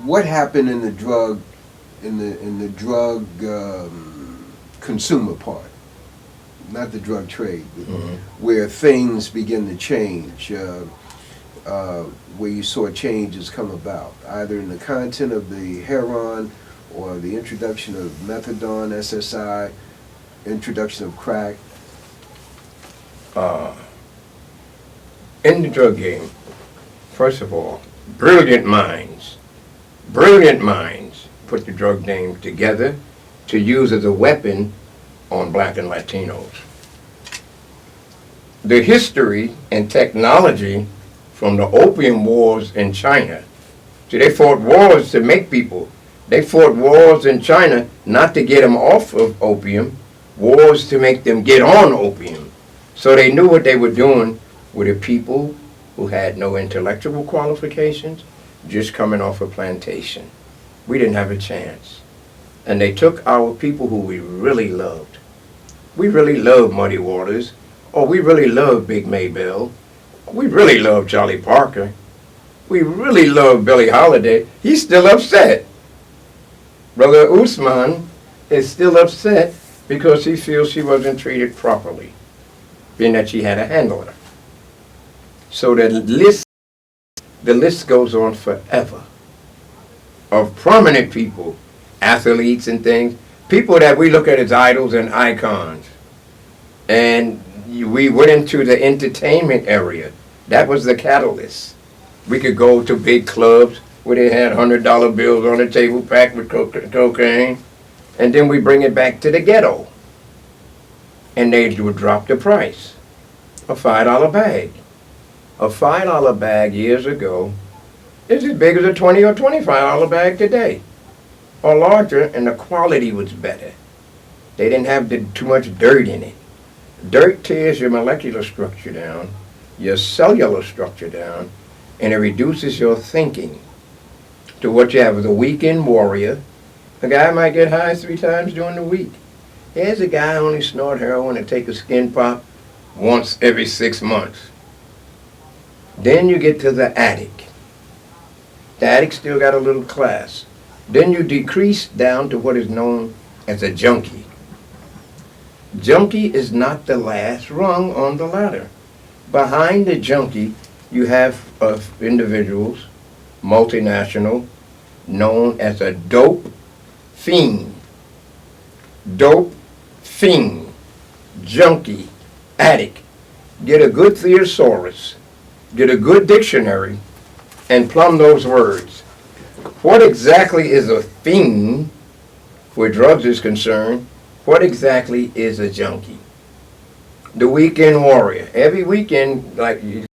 what happened in the drug, consumer part, not the drug trade, but where things begin to change, where you saw changes come about, either in the content of the heroin or the introduction of methadone, SSI, introduction of crack. In the drug game, first of all, brilliant minds put the drug game together to use as a weapon on black and Latinos. The history and technology from the opium wars in China. See, they fought wars to make people. They fought wars in China not to get them off of opium, wars to make them get on opium. So they knew what they were doing with the people who had no intellectual qualifications, just coming off a plantation. We didn't have a chance. And they took our people who we really loved. We really loved Muddy Waters, or we really loved Big Maybelle. We really loved Charlie Parker. We really loved Billie Holiday. He's still upset. Brother Usman is still upset because he feels she wasn't treated properly, being that she had a handler. So the list goes on forever of prominent people, athletes and things, people that we look at as idols and icons. And we went into the entertainment area. That was the catalyst. We could go to big clubs where they had $100 bills on the table packed with cocaine, and then we bring it back to the ghetto. And they would drop the price. A $5 bag. A $5 bag years ago is as big as a $20 or $25 bag today, or larger, and the quality was better. They didn't have too much dirt in it. Dirt tears your molecular structure down, your cellular structure down, and it reduces your thinking to what you have as a weekend warrior. A guy might get high 3 times during the week. Here's a guy who only snort heroin and take a skin pop once every 6 months. Then you get to the addict. The addict still got a little class. Then you decrease down to what is known as a junkie. Junkie is not the last rung on the ladder. Behind the junkie, you have individuals, multinational, known as a dope fiend. Dope fiend, junkie, addict. Get a good thesaurus, get a good dictionary, and plumb those words. What exactly is a fiend where drugs is concerned? What exactly is a junkie? The weekend warrior. Every weekend, like